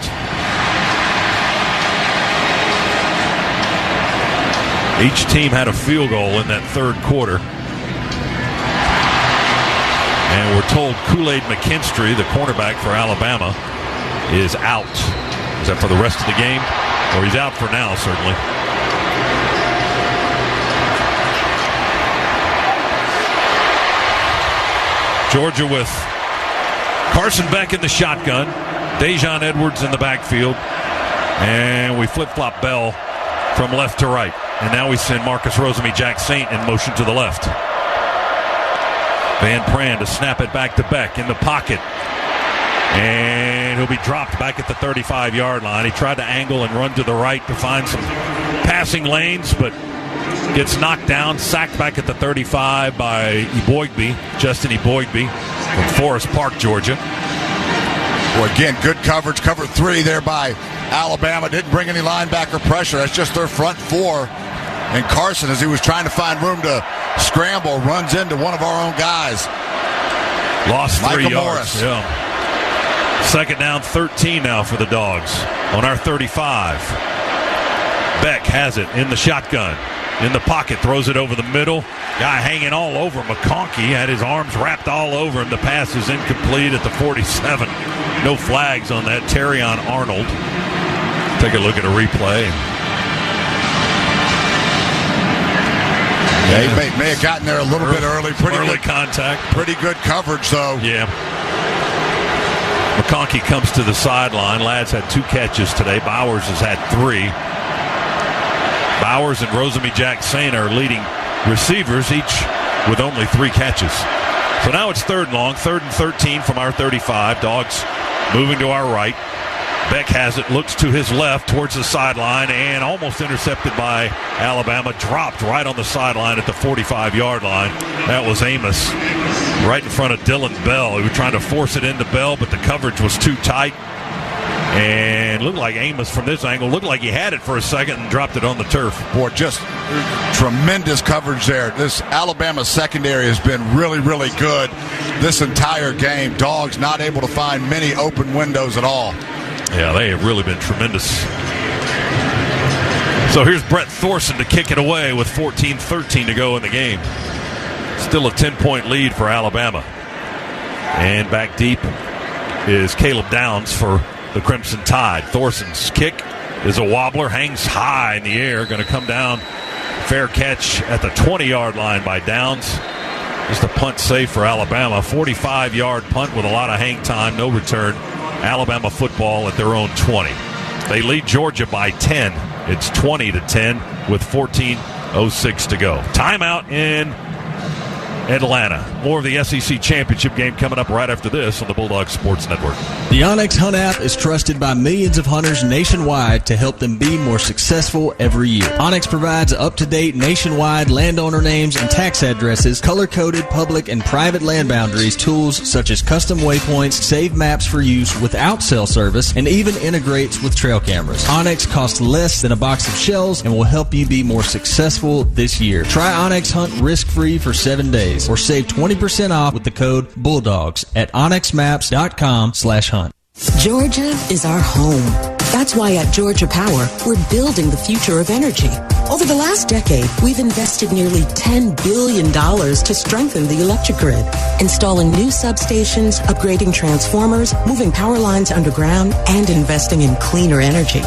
Each team had a field goal in that third quarter. And we're told Kool-Aid McKinstry, the cornerback for Alabama, is out. Is that for the rest of the game? Or he's out for now, certainly. Georgia with Carson Beck in the shotgun, Dejon Edwards in the backfield, and we flip-flop Bell from left to right. And now we send Marcus Rosemy-Jack-Saint in motion to the left. Van Pran to snap it back to Beck in the pocket. And he'll be dropped back at the 35-yard line. He tried to angle and run to the right to find some passing lanes, but gets knocked down, sacked back at the 35 by Justin Eboigbe from Forest Park, Georgia. Well, again, good coverage. Cover 3 there by Alabama. Didn't bring any linebacker pressure. That's just their front 4. And Carson, as he was trying to find room to scramble, runs into one of our own guys. Lost 3 yards. Morris. Yeah. Second down, 13 now for the Dogs on our 35. Beck has it in the shotgun. In the pocket, throws it over the middle. Guy hanging all over McConkey. Had his arms wrapped all over him. The pass is incomplete at the 47. No flags on that. Terrion Arnold. Take a look at a replay. Yeah, he may have gotten there a little bit early. Early contact. Pretty good coverage, though. Yeah. McConkey comes to the sideline. Ladd's had 2 catches today. Bowers has had 3. Bowers and Rosemy-Jack-Saint are leading receivers, each with only 3 catches. So now it's 3rd and long, 3rd and 13 from our 35. Dogs moving to our right. Beck has it, looks to his left towards the sideline, and almost intercepted by Alabama. Dropped right on the sideline at the 45-yard line. That was Amos right in front of Dylan Bell. He was trying to force it into Bell, but the coverage was too tight. And looked like Amos from this angle, looked like he had it for a second and dropped it on the turf. Boy, just tremendous coverage there. This Alabama secondary has been really, really good this entire game. Dogs not able to find many open windows at all. Yeah, they have really been tremendous. So here's Brett Thorson to kick it away with 14-13 to go in the game. Still a 10-point lead for Alabama. And back deep is Caleb Downs for the Crimson Tide. Thorson's kick is a wobbler, hangs high in the air, going to come down. Fair catch at the 20-yard line by Downs. Just a punt safe for Alabama. 45-yard punt with a lot of hang time, no return. Alabama football at their own 20. They lead Georgia by 10. It's 20-10 with 14:06 to go. Timeout in Atlanta. More of the SEC Championship game coming up right after this on the Bulldog Sports Network. The Onyx Hunt app is trusted by millions of hunters nationwide to help them be more successful every year. Onyx provides up-to-date nationwide landowner names and tax addresses, color-coded public and private land boundaries, tools such as custom waypoints, save maps for use without cell service, and even integrates with trail cameras. Onyx costs less than a box of shells and will help you be more successful this year. Try Onyx Hunt risk-free for 7 days. Or save 20% off with the code BULLDOGS at onyxmaps.com/hunt. Georgia is our home. That's why at Georgia Power, we're building the future of energy. Over the last decade, we've invested nearly $10 billion to strengthen the electric grid, installing new substations, upgrading transformers, moving power lines underground, and investing in cleaner energy.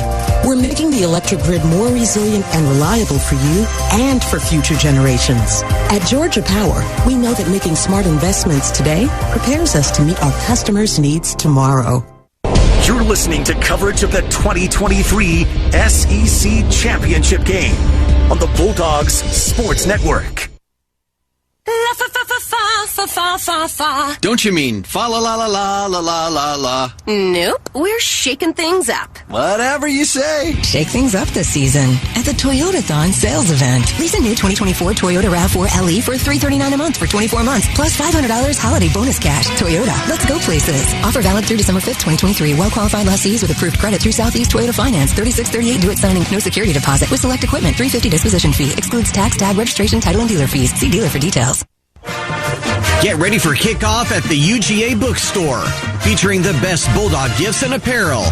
We're making the electric grid more resilient and reliable for you and for future generations. At Georgia Power, we know that making smart investments today prepares us to meet our customers' needs tomorrow. You're listening to coverage of the 2023 SEC Championship game on the Bulldogs Sports Network. Don't you mean fa la la la la la la la la? Nope, we're shaking things up. Whatever you say. Shake things up this season at the Toyotathon sales event. Lease a new 2024 Toyota RAV4 LE for $339 a month for 24 months, plus $500 holiday bonus cash. Toyota, let's go places. Offer valid through December 5th, 2023. Well-qualified lessees with approved credit through Southeast Toyota Finance. 3638 do-it signing. No security deposit. With select equipment, $350 disposition fee. Excludes tax, tag, registration, title, and dealer fees. See dealer for details. Get ready for kickoff at the UGA Bookstore, featuring the best Bulldog gifts and apparel.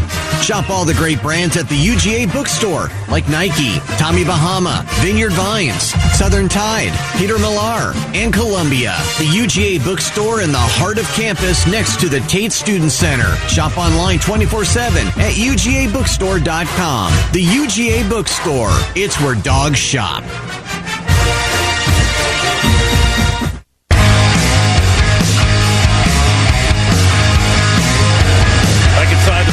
Shop all the great brands at the UGA Bookstore, like Nike, Tommy Bahama, Vineyard Vines, Southern Tide, Peter Millar, and Columbia. The UGA Bookstore in the heart of campus next to the Tate Student Center. Shop online 24/7 at UGABookstore.com. The UGA Bookstore. It's where dogs shop.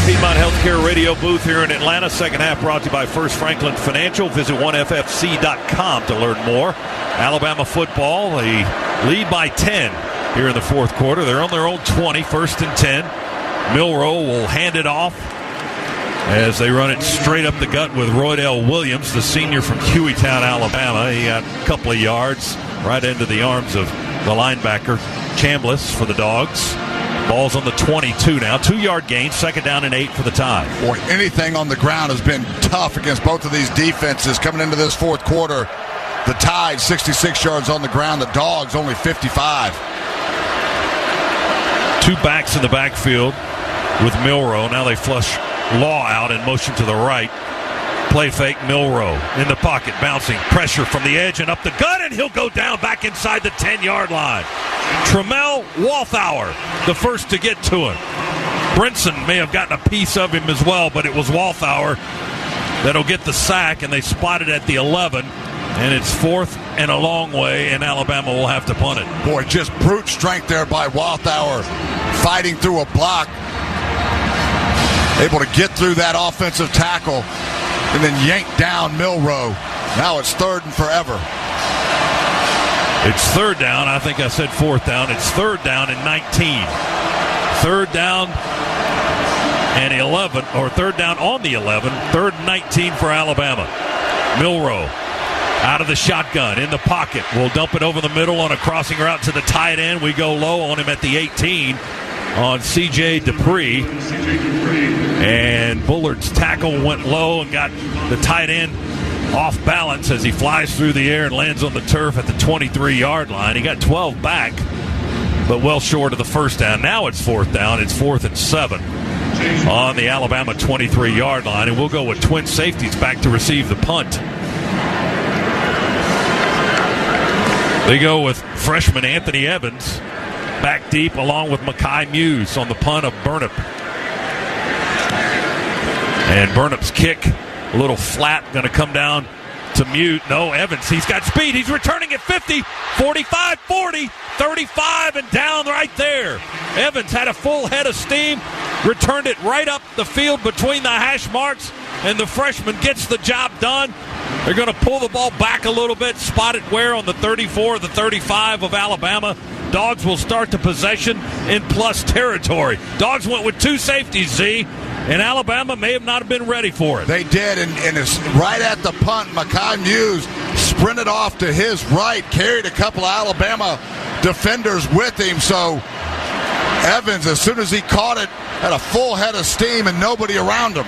Piedmont Healthcare Radio booth here in Atlanta. Second half brought to you by First Franklin Financial. Visit 1FFC.com to learn more. Alabama football, they lead by 10 here in the fourth quarter. They're on their own 20, 1st and 10. Milroe will hand it off as they run it straight up the gut with Roydell Williams, the senior from Hueytown, Alabama. He got a couple of yards right into the arms of the linebacker, Chambliss, for the Dogs. Ball's on the 22 now. 2-yard gain, 2nd down and 8 for the Tide. Boy, anything on the ground has been tough against both of these defenses coming into this fourth quarter. The Tide, 66 yards on the ground. The Dogs, only 55. 2 backs in the backfield with Milroe. Now they flush Law out and motion to the right. Play fake, Milroe in the pocket, bouncing. Pressure from the edge and up the gut, and he'll go down back inside the 10-yard line. Tramel Walthour, the first to get to him. Brinson may have gotten a piece of him as well, but it was Walthour that'll get the sack, and they spot it at the 11. And it's 4th and a long way, and Alabama will have to punt it. Boy, just brute strength there by Walthour, fighting through a block. Able to get through that offensive tackle and then yank down Milroe. Now it's 3rd and forever. It's 3rd down. I think I said 4th down. It's 3rd down and 19. 3rd down and 11, or 3rd down on the 11. 3rd and 19 for Alabama. Milroe out of the shotgun in the pocket. We'll dump it over the middle on a crossing route to the tight end. We go low on him at the 18 on C.J. Dupree. And Bullard's tackle went low and got the tight end off balance as he flies through the air and lands on the turf at the 23-yard line. He got 12 back, but well short of the 1st down. Now it's 4th down. It's 4th and 7 on the Alabama 23-yard line. And we'll go with twin safeties back to receive the punt. They go with freshman Anthony Evans back deep along with Mekhi Muse on the punt of Burnip. And Burnip's kick, a little flat, going to come down to Mute. No, Evans, he's got speed. He's returning at 50, 45, 40, 35, and down right there. Evans had a full head of steam, returned it right up the field between the hash marks, and the freshman gets the job done. They're going to pull the ball back a little bit, spot it where on the 34, the 35 of Alabama. Dogs will start the possession in plus territory. Dogs went with 2 safeties, Z, and Alabama may have not been ready for it. They did, and it's right at the punt. Mekhi Muse sprinted off to his right, carried a couple of Alabama defenders with him. So Evans, as soon as he caught it, had a full head of steam and nobody around him.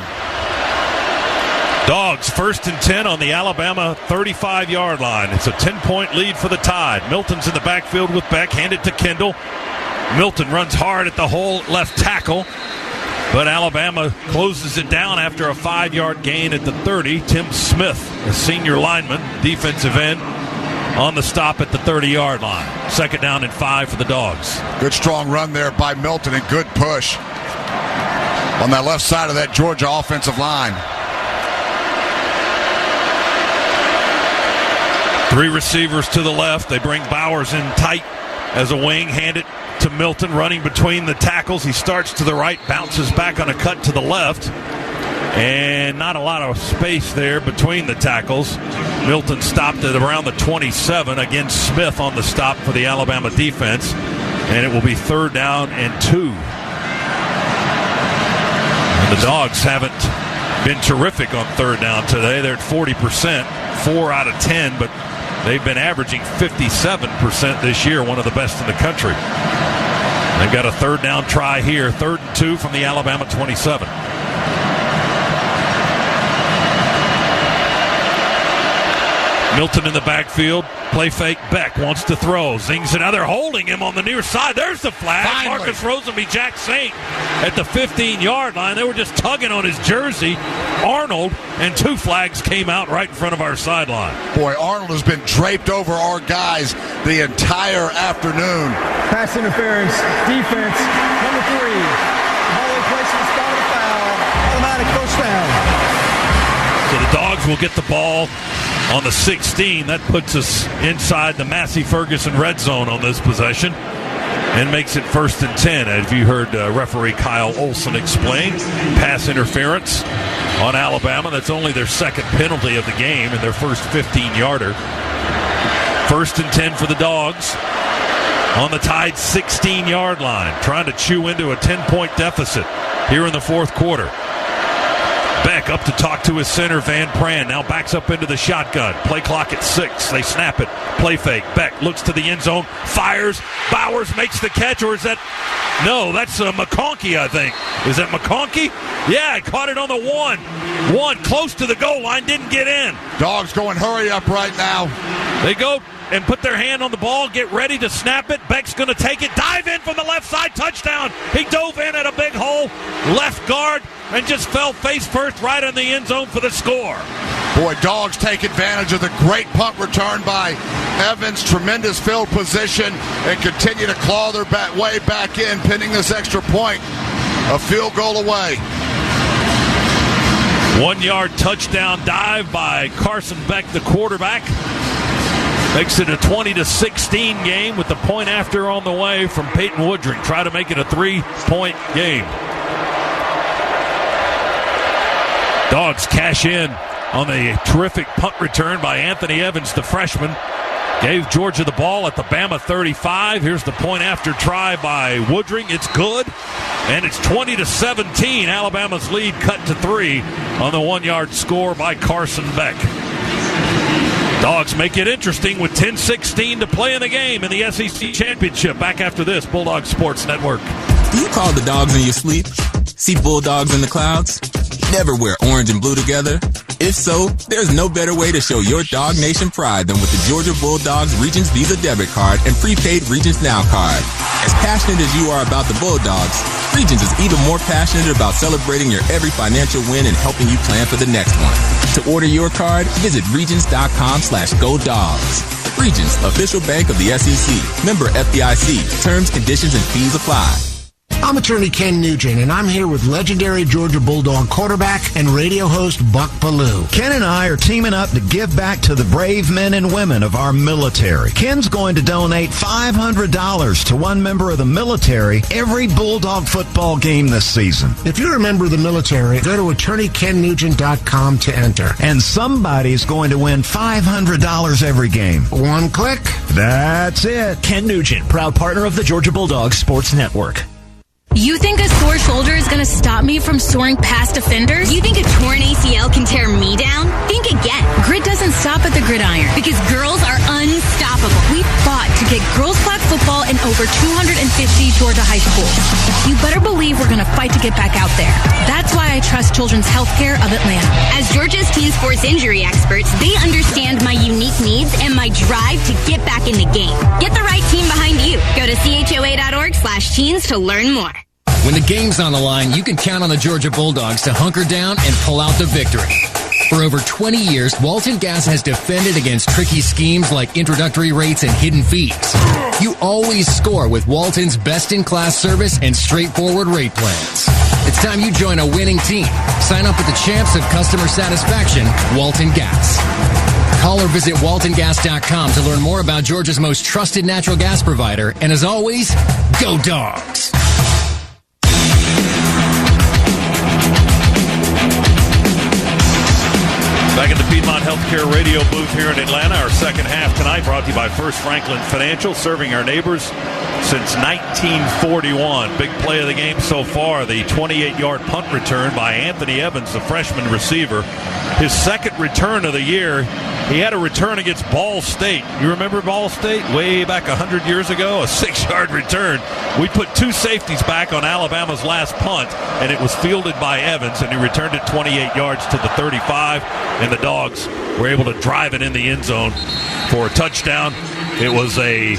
Dogs 1st and 10 on the Alabama 35-yard line. It's a 10-point lead for the Tide. Milton's in the backfield with Beck. Hand it to Kendall. Milton runs hard at the hole left tackle, but Alabama closes it down after a 5-yard gain at the 30. Tim Smith, a senior lineman, defensive end, on the stop at the 30-yard line. 2nd down and 5 for the Dogs. Good strong run there by Milton and good push on that left side of that Georgia offensive line. 3 receivers to the left. They bring Bowers in tight as a wing. Hand it to Milton, running between the tackles. He starts to the right, bounces back on a cut to the left. And not a lot of space there between the tackles. Milton stopped at around the 27. Again, Smith on the stop for the Alabama defense. And it will be 3rd down and 2. And the Dogs haven't been terrific on 3rd down today. They're at 40%, 4 out of 10, but they've been averaging 57% this year, one of the best in the country. They've got a 3rd down try here, 3rd and 2 from the Alabama 27. Milton in the backfield. Play fake. Beck wants to throw. Zings it out. They're holding him on the near side. There's the flag. Finally. Marcus Rosenby, Jack Saint at the 15-yard line. They were just tugging on his jersey. Arnold, and 2 flags came out right in front of our sideline. Boy, Arnold has been draped over our guys the entire afternoon. Pass interference, defense, number 3. Ball placement, start a foul, automatic first down. So the Dogs will get the ball on the 16. That puts us inside the Massey-Ferguson red zone on this possession and makes it 1st and 10. As you heard referee Kyle Olson explain, pass interference on Alabama. That's only their 2nd penalty of the game and their first 15-yarder. 1st and 10 for the Dogs on the Tide 16-yard line, trying to chew into a 10-point deficit here in the 4th quarter. Beck up to talk to his center, Van Pran. Now backs up into the shotgun. Play clock at 6. They snap it. Play fake. Beck looks to the end zone. Fires. Bowers makes the catch, or is that... No, that's McConkey, I think. Is that McConkey? Yeah, caught it on the 1. Close to the goal line. Didn't get in. Dogs going hurry up right now. They go and put their hand on the ball, get ready to snap it. Beck's going to take it. Dive in from the left side. Touchdown. He dove in at a big hole. Left guard. And just fell face first right on the end zone for the score. Boy, Dogs take advantage of the great punt return by Evans. Tremendous field position and continue to claw their way back in, pinning this extra point. A field goal away. 1-yard touchdown dive by Carson Beck, the quarterback. Makes it a 20-16 game with the point after on the way from Peyton Woodring. Try to make it a 3-point game. Dogs cash in on the terrific punt return by Anthony Evans, the freshman. Gave Georgia the ball at the Bama 35. Here's the point after try by Woodring. It's good. And it's 20-17. Alabama's lead cut to 3 on the 1-yard score by Carson Beck. Dogs make it interesting with 10-16 to play in the game in the SEC Championship. Back after this, Bulldog Sports Network. Do you call the dogs in your sleep? See bulldogs in the clouds? Never wear orange and blue together? If so, there's no better way to show your Dog Nation pride than with the Georgia Bulldogs Regions Visa debit card and prepaid Regions Now card. As passionate as you are about the Bulldogs, Regions is even more passionate about celebrating your every financial win and helping you plan for the next one. To order your card, visit Regions.com/GoDogs. Regions, official bank of the SEC. Member FDIC. Terms, conditions, and fees apply. I'm attorney Ken Nugent, and I'm here with legendary Georgia Bulldog quarterback and radio host Buck Ballou. Ken and I are teaming up to give back to the brave men and women of our military. Ken's going to donate $500 to one member of the military every Bulldog football game this season. If you're a member of the military, go to attorneykennugent.com to enter. And somebody's going to win $500 every game. One click. That's it. Ken Nugent, proud partner of the Georgia Bulldogs Sports Network. You think a sore shoulder is going to stop me from soaring past defenders? You think a torn ACL can tear me down? Think again. Grit doesn't stop at the gridiron because girls are unstoppable. We fought to get girls flag football in over 250 Georgia high schools. You better believe we're going to fight to get back out there. That's why I trust Children's Healthcare of Atlanta. As Georgia's teen sports injury experts, they understand my unique needs and my drive to get back in the game. Get the right team behind you. Go to CHOA.org/teens to learn more. When the game's on the line, you can count on the Georgia Bulldogs to hunker down and pull out the victory. For over 20 years, Walton Gas has defended against tricky schemes like introductory rates and hidden fees. You always score with Walton's best-in-class service and straightforward rate plans. It's time you join a winning team. Sign up with the champs of customer satisfaction, Walton Gas. Call or visit waltongas.com to learn more about Georgia's most trusted natural gas provider. And as always, go Dogs! Back at the Piedmont Healthcare radio booth here in Atlanta. Our second half tonight brought to you by First Franklin Financial, serving our neighbors since 1941. Big play of the game so far, the 28-yard punt return by Anthony Evans, the freshman receiver. His second return of the year. He had a return against Ball State. You remember Ball State? Way back 100 years ago, a 6-yard return. We put 2 safeties back on Alabama's last punt, and it was fielded by Evans, and he returned it 28 yards to the 35, and the Dogs were able to drive it in the end zone for a touchdown. It was a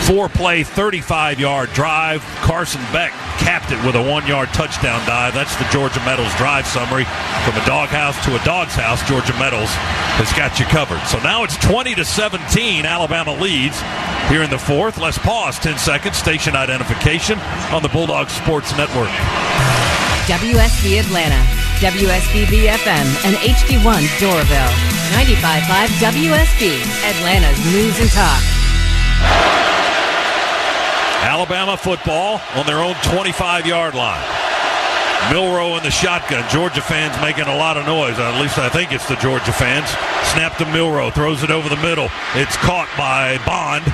4-play, 35-yard drive. Carson Beck capped it with a 1-yard touchdown dive. That's the Georgia Metals drive summary. From a doghouse to a dog's house, Georgia Metals has got you covered. So now it's 20-17. Alabama leads here in the fourth. Let's pause 10 seconds. Station identification on the Bulldog Sports Network. WSB Atlanta, WSB BFM, and HD1 Doraville. 95.5 WSB, Atlanta's news and talk. Alabama football on their own 25-yard line. Milroe in the shotgun. Georgia fans making a lot of noise. At least I think it's the Georgia fans. Snap to Milroe. Throws it over the middle. It's caught by Bond.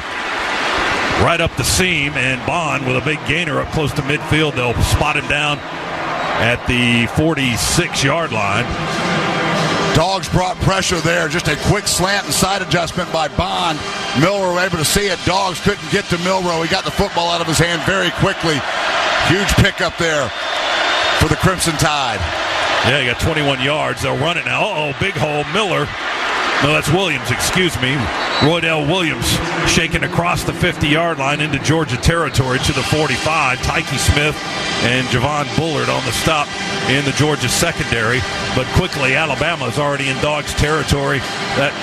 Right up the seam. And Bond with a big gainer up close to midfield. They'll spot him down at the 46-yard line. Dogs brought pressure there. Just a quick slant and side adjustment by Bond. Milroe were able to see it. Dogs couldn't get to Milroe. He got the football out of his hand very quickly. Huge pickup there for the Crimson Tide. Yeah, he got 21 yards. They'll run it now. Uh-oh, big hole. Miller. No, that's Williams, excuse me. Roydell Williams shaking across the 50-yard line into Georgia territory to the 45. Tyke Smith and Javon Bullard on the stop in the Georgia secondary. But quickly, Alabama's already in Dogs territory. That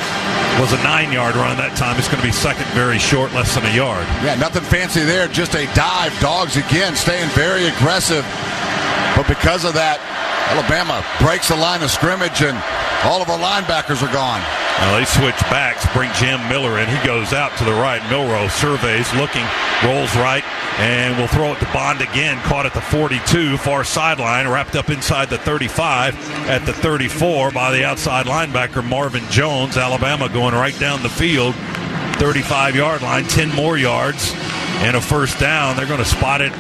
was a 9-yard run that time. It's going to be second very short, less than a yard. Yeah, nothing fancy there. Just a dive. Dogs again staying very aggressive. But because of that, Alabama breaks the line of scrimmage, and all of our linebackers are gone. Now they switch backs, bring Jam Miller in. He goes out to the right. Milroe surveys, looking, rolls right, and will throw it to Bond again. Caught at the 42, far sideline, wrapped up inside the 35, at the 34 by the outside linebacker Marvin Jones. Alabama going right down the field, 35-yard line, 10 more yards, and a first down. They're going to spot it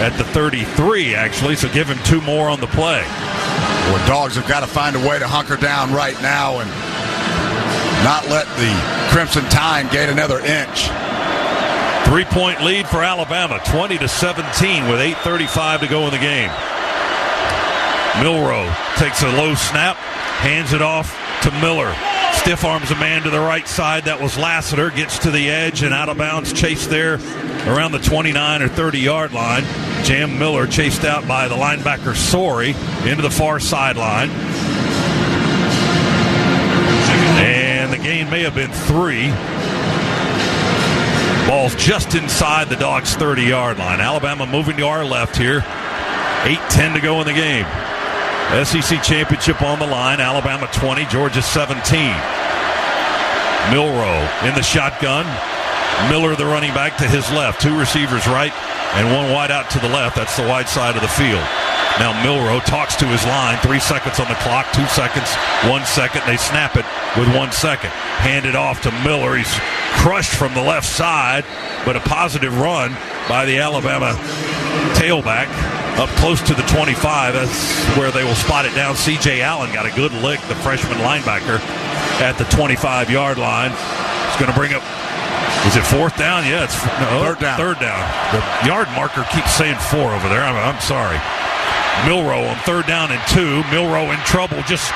at the 33, actually, so give him 2 more on the play. Well, Dogs have got to find a way to hunker down right now and not let the Crimson Tide gain another inch. 3-point lead for Alabama, 20-17 with 8:35 to go in the game. Milroe takes a low snap, hands it off to Miller. Stiff arms a man to the right side. That was Lassiter. Gets to the edge and out of bounds. Chased there around the 29 or 30-yard line. Jam Miller chased out by the linebacker Sorey into the far sideline. And the gain may have been 3. Ball's just inside the Dogs' 30-yard line. Alabama moving to our left here. 8:10 to go in the game. SEC championship on the line. Alabama 20, Georgia 17. Milroe in the shotgun. Miller, the running back, to his left. 2 receivers right and 1 wide out to the left. That's the wide side of the field. Now Milroe talks to his line. 3 seconds on the clock. 2 seconds. 1 second. They snap it with 1 second. Hand it off to Miller. He's crushed from the left side, but a positive run by the Alabama tailback. Up close to the 25, that's where they will spot it down. C.J. Allen got a good lick, the freshman linebacker, at the 25-yard line. It's going to bring up, is it 4th down? Yeah, it's third down. Third down. The yard marker keeps saying 4 over there. I'm sorry. Milroe on 3rd down and 2. Milroe in trouble, just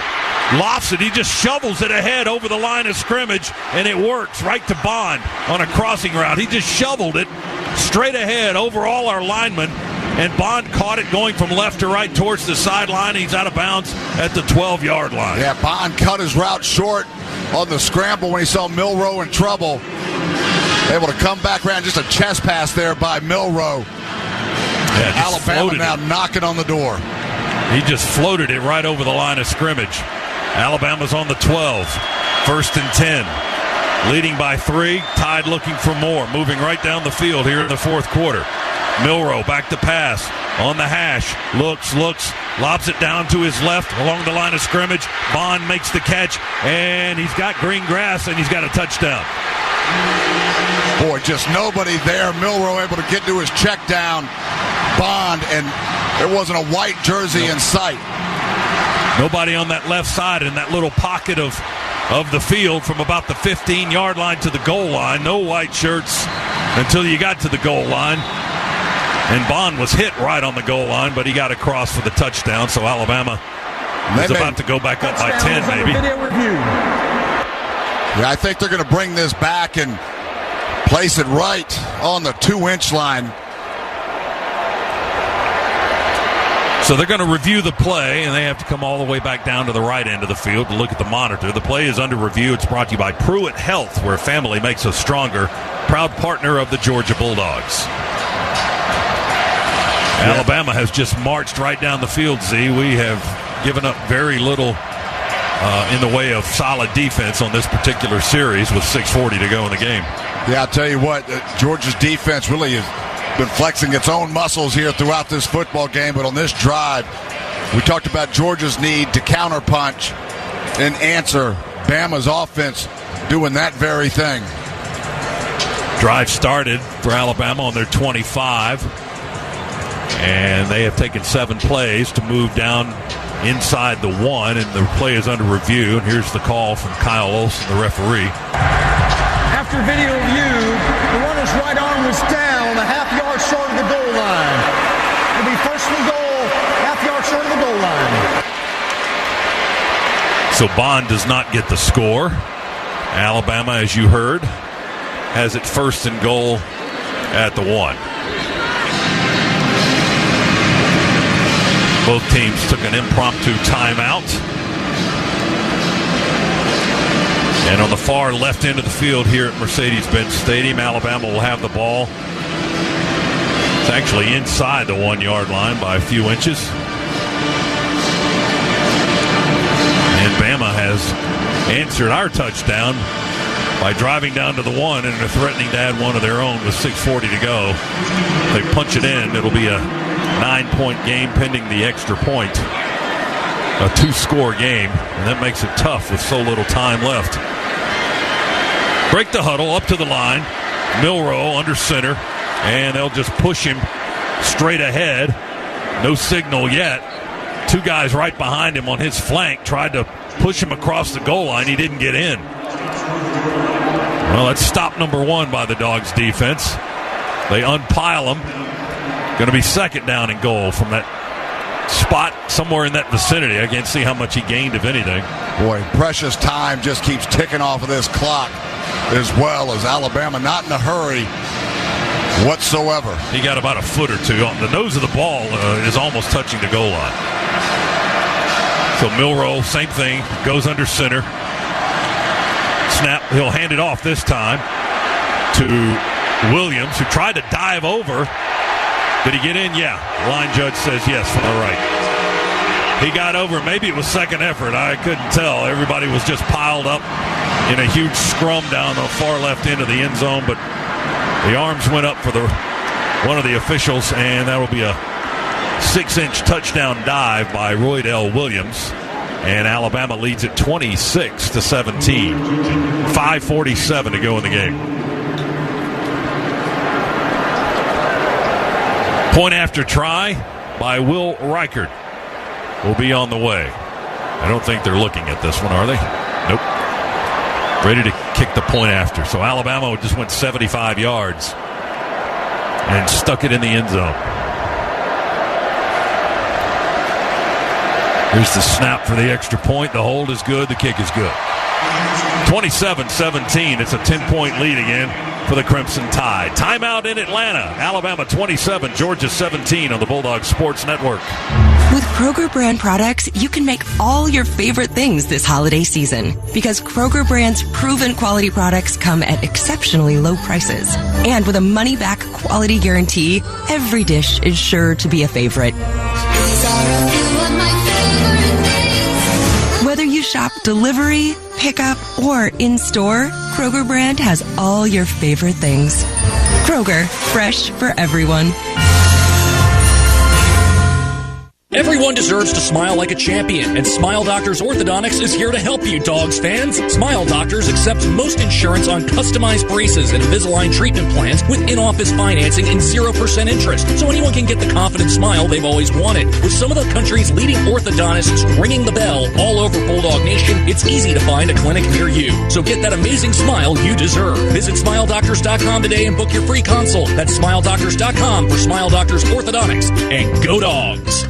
lofts it. He just shovels it ahead over the line of scrimmage, and it works right to Bond on a crossing route. He just shoveled it straight ahead over all our linemen. And Bond caught it going from left to right towards the sideline. He's out of bounds at the 12-yard line. Yeah, Bond cut his route short on the scramble when he saw Milroe in trouble. Able to come back around, just a chest pass there by Milroe. Yeah, Alabama now knocking on the door. He just floated it right over the line of scrimmage. Alabama's on the 12. 1st and 10. Leading by 3. Tide looking for more. Moving right down the field here in the 4th quarter. Milroe back to pass on the hash. Looks, lobs it down to his left along the line of scrimmage. Bond makes the catch, and he's got green grass, and he's got a touchdown. Boy, just nobody there. Milroe able to get to his check down. Bond, and there wasn't a white jersey in sight. Nobody on that left side in that little pocket of the field from about the 15-yard line to the goal line. No white shirts until you got to the goal line. And Bond was hit right on the goal line, but he got across for the touchdown. So Alabama is about to go back up by 10, maybe. Yeah, I think they're going to bring this back and place it right on the 2-inch line. So they're going to review the play, and they have to come all the way back down to the right end of the field to look at the monitor. The play is under review. It's brought to you by Pruitt Health, where family makes us stronger. Proud partner of the Georgia Bulldogs. Yeah. Alabama has just marched right down the field, Z. We have given up very little in the way of solid defense on this particular series with 6:40 to go in the game. Yeah, I'll tell you what, Georgia's defense really has been flexing its own muscles here throughout this football game, but on this drive, we talked about Georgia's need to counterpunch and answer. Bama's offense doing that very thing. Drive started for Alabama on their 25, and they have taken 7 plays to move down inside the 1, and the play is under review. And here's the call from Kyle Olson, the referee. After video review, the runner's right arm was down, a half-yard short of the goal line. It'll be first and goal, half-yard short of the goal line. So Bond does not get the score. Alabama, as you heard, has it first and goal at the 1. Both teams took an impromptu timeout. And on the far left end of the field here at Mercedes-Benz Stadium, Alabama will have the ball. It's actually inside the 1-yard line by a few inches. And Bama has answered our touchdown by driving down to the 1 and they're threatening to add one of their own with 6:40 to go. If they punch it in, it'll be a 9-point game pending the extra point. A 2-score game, and that makes it tough with so little time left. Break the huddle up to the line. Milroe under center, and they'll just push him straight ahead. No signal yet. 2 guys right behind him on his flank tried to push him across the goal line. He didn't get in. Well, that's stop number 1 by the Dogs defense. They unpile him. Going to be second down and goal from that spot somewhere in that vicinity. I can't see how much he gained, if anything. Boy, precious time just keeps ticking off of this clock, as well as Alabama not in a hurry whatsoever. He got about a foot or two. The nose of the ball is almost touching the goal line. So Milroe, same thing, goes under center. Snap, he'll hand it off this time to Williams, who tried to dive over. Did he get in? Yeah. Line judge says yes from the right. He got over. Maybe it was second effort. I couldn't tell. Everybody was just piled up in a huge scrum down the far left end of the end zone, but the arms went up for one of the officials, and that will be a 6-inch touchdown dive by Roydell Williams. And Alabama leads it 26-17. 5:47 to go in the game. Point after try by Will Reichert will be on the way. I don't think they're looking at this one, are they? Nope. Ready to kick the point after. So Alabama just went 75 yards and stuck it in the end zone. Here's the snap for the extra point. The hold is good. The kick is good. 27-17. It's a 10-point lead again for the Crimson Tide. Timeout in Atlanta. Alabama 27, Georgia 17 on the Bulldog Sports Network. With Kroger brand products, you can make all your favorite things this holiday season. Because Kroger brand's proven quality products come at exceptionally low prices. And with a money-back quality guarantee, every dish is sure to be a favorite. Whether you shop delivery, pickup, or in-store, Kroger brand has all your favorite things. Kroger, fresh for everyone. Everyone deserves to smile like a champion, and Smile Doctors Orthodontics is here to help you, Dogs fans. Smile Doctors accepts most insurance on customized braces and Invisalign treatment plans with in-office financing and 0% interest, so anyone can get the confident smile they've always wanted. With some of the country's leading orthodontists ringing the bell all over Bulldog Nation, it's easy to find a clinic near you. So get that amazing smile you deserve. Visit SmileDoctors.com today and book your free consult. That's SmileDoctors.com for Smile Doctors Orthodontics. And go Dogs!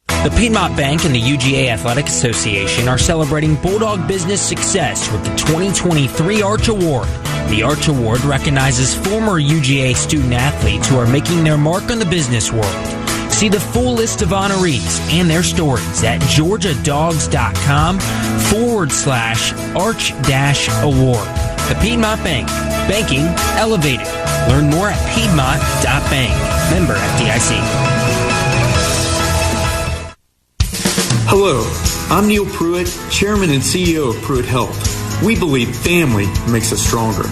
The Piedmont Bank and the UGA Athletic Association are celebrating Bulldog business success with the 2023 Arch Award. The Arch Award recognizes former UGA student athletes who are making their mark on the business world. See the full list of honorees and their stories at georgiadogs.com/arch-award. The Piedmont Bank. Banking elevated. Learn more at piedmont.bank. Member FDIC. Hello, I'm Neil Pruitt, Chairman and CEO of Pruitt Health. We believe family makes us stronger.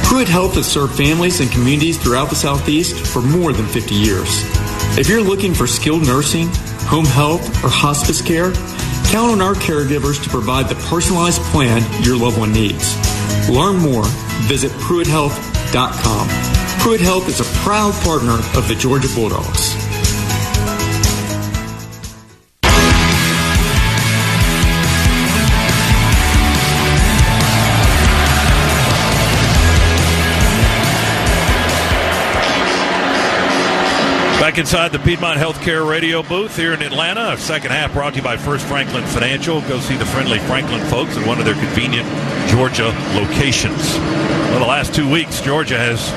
Pruitt Health has served families and communities throughout the Southeast for more than 50 years. If you're looking for skilled nursing, home health, or hospice care, count on our caregivers to provide the personalized plan your loved one needs. Learn more, visit PruittHealth.com. Pruitt Health is a proud partner of the Georgia Bulldogs. Back inside the Piedmont Healthcare radio booth here in Atlanta. Our second half brought to you by First Franklin Financial. Go see the friendly Franklin folks at one of their convenient Georgia locations. Well, the last 2 weeks, Georgia has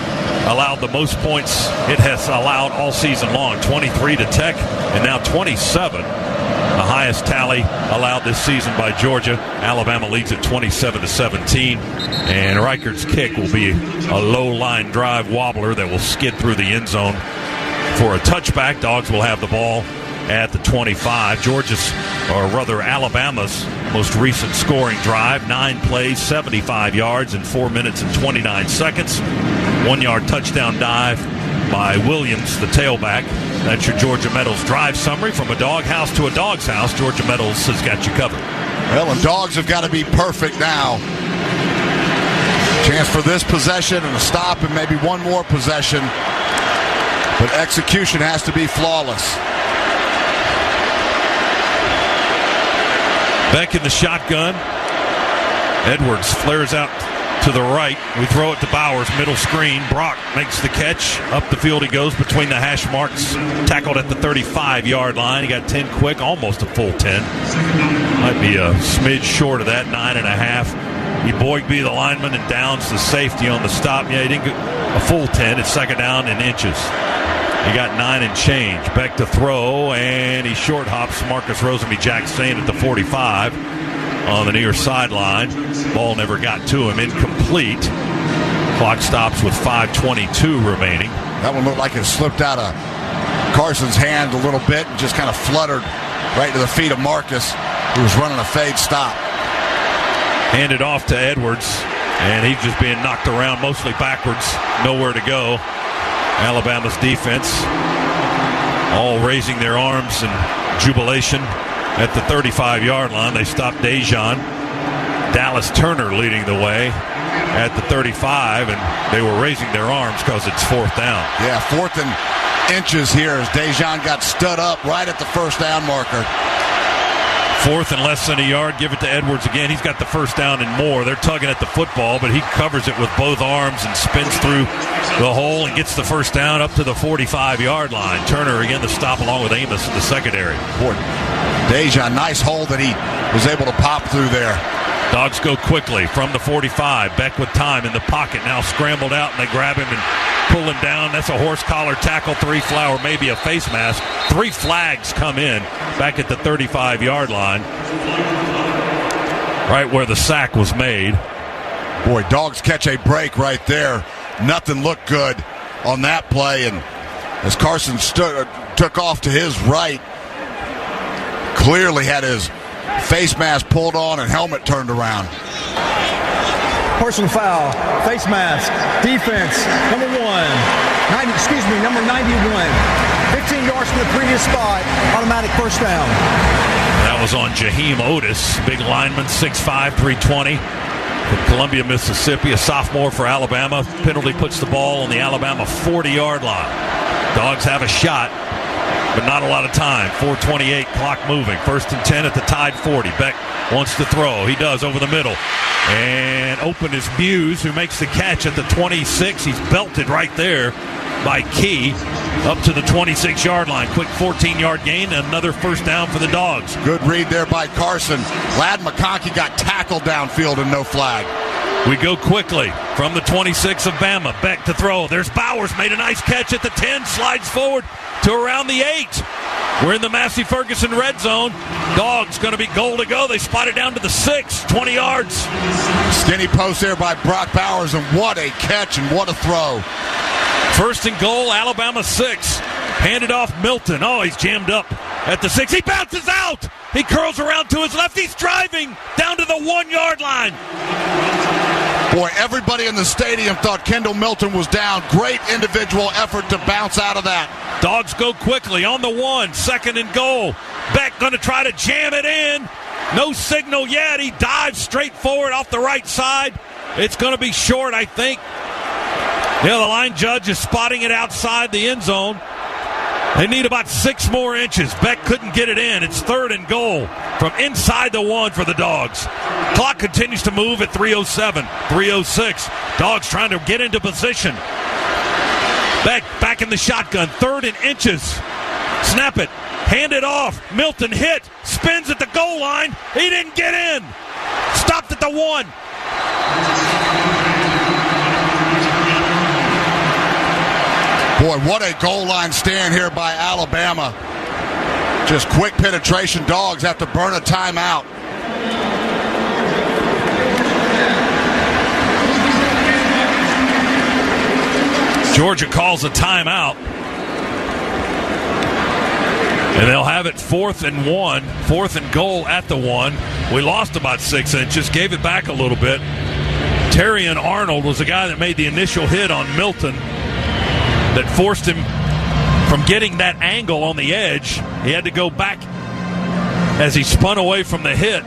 allowed the most points it has allowed all season long. 23 to Tech and now 27. The highest tally allowed this season by Georgia. Alabama leads at 27-17. And Reichard's kick will be a low-line drive wobbler that will skid through the end zone for a touchback. Dogs will have the ball at the 25. Alabama's most recent scoring drive, 9 plays, 75 yards in 4 minutes and 29 seconds. 1-yard touchdown dive by Williams, the tailback. That's your Georgia Metals drive summary. From a doghouse to a dog's house, Georgia Metals has got you covered. Well, and Dogs have got to be perfect now. Chance for this possession and a stop and maybe one more possession. But execution has to be flawless. Beck in the shotgun. Edwards flares out to the right. We throw it to Bowers, middle screen. Brock makes the catch. Up the field he goes between the hash marks. Tackled at the 35-yard line. He got 10 quick, almost a full 10. Might be a smidge short of that, 9.5. Boygby, the lineman, and Downs, the safety on the stop. Yeah, he didn't get a full 10. It's second down in inches. He got 9 and change. Beck to throw, and he short hops Marcus Rosemy-Jackson at the 45 on the near sideline. Ball never got to him. Incomplete. Clock stops with 5:22 remaining. That one looked like it slipped out of Carson's hand a little bit and just kind of fluttered right to the feet of Marcus, who was running a fade stop. Handed off to Edwards, and he's just being knocked around mostly backwards. Nowhere to go. Alabama's defense all raising their arms in jubilation at the 35-yard line. They stopped Dejan. Dallas Turner leading the way at the 35, and they were raising their arms because it's fourth down. Yeah, 4th and inches here as Dejan got stood up right at the first down marker. 4th and less than a yard. Give it to Edwards again. He's got the first down and more. They're tugging at the football, but he covers it with both arms and spins through the hole and gets the first down up to the 45-yard line. Turner again the stop along with Amos in the secondary. Dejan, nice hole that he was able to pop through there. Dogs go quickly from the 45. Beck with time in the pocket. Now scrambled out, and they grab him and pull him down. That's a horse collar tackle, 3 flower, maybe a face mask. 3 flags come in back at the 35-yard line, right where the sack was made. Boy, Dogs catch a break right there. Nothing looked good on that play, and as Carson took off to his right, clearly had his face mask pulled on and helmet turned around. Personal foul, face mask, defense, number 91. 15 yards from the previous spot, automatic first down. That was on Jaheim Otis, big lineman, 6'5", 320. From Columbia, Mississippi, a sophomore for Alabama. Penalty puts the ball on the Alabama 40-yard line. Dogs have a shot, but not a lot of time. 4:28, clock moving. 1st and 10 at the Tide 40. Beck wants to throw. He does over the middle. And open is Muse, who makes the catch at the 26. He's belted right there by Key up to the 26-yard line. Quick 14-yard gain, another first down for the Dogs. Good read there by Carson. Ladd McConkey got tackled downfield and no flag. We go quickly from the 26 of Bama. Beck to throw. There's Bowers, made a nice catch at the 10, slides forward to around the 8. We're in the Massey Ferguson red zone. Dogs going to be goal to go. They spot it down to the 6, 20 yards. Skinny post there by Brock Bowers, and what a catch and what a throw. 1st and goal, Alabama 6. Handed off Milton. Oh, he's jammed up at the 6. He bounces out. He curls around to his left. He's driving down to the 1-yard line. Boy, everybody in the stadium thought Kendall Milton was down. Great individual effort to bounce out of that. Dogs go quickly on the 1. 2nd and goal. Beck going to try to jam it in. No signal yet. He dives straight forward off the right side. It's going to be short, I think. Yeah, the line judge is spotting it outside the end zone. They need about 6 more inches. Beck couldn't get it in. It's 3rd and goal from inside the 1 for the Dogs. Clock continues to move at 3:07, 3:06. Dogs trying to get into position. Beck back in the shotgun. 3rd and inches. Snap it. Hand it off. Milton hit. Spins at the goal line. He didn't get in. Stopped at the 1. Boy, what a goal line stand here by Alabama. Just quick penetration. Dogs have to burn a timeout. Georgia calls a timeout. And they'll have it 4th and 1. 4th and goal at the 1. We lost about 6 inches. Gave it back a little bit. Terrion Arnold was the guy that made the initial hit on Milton that forced him from getting that angle on the edge. He had to go back as he spun away from the hit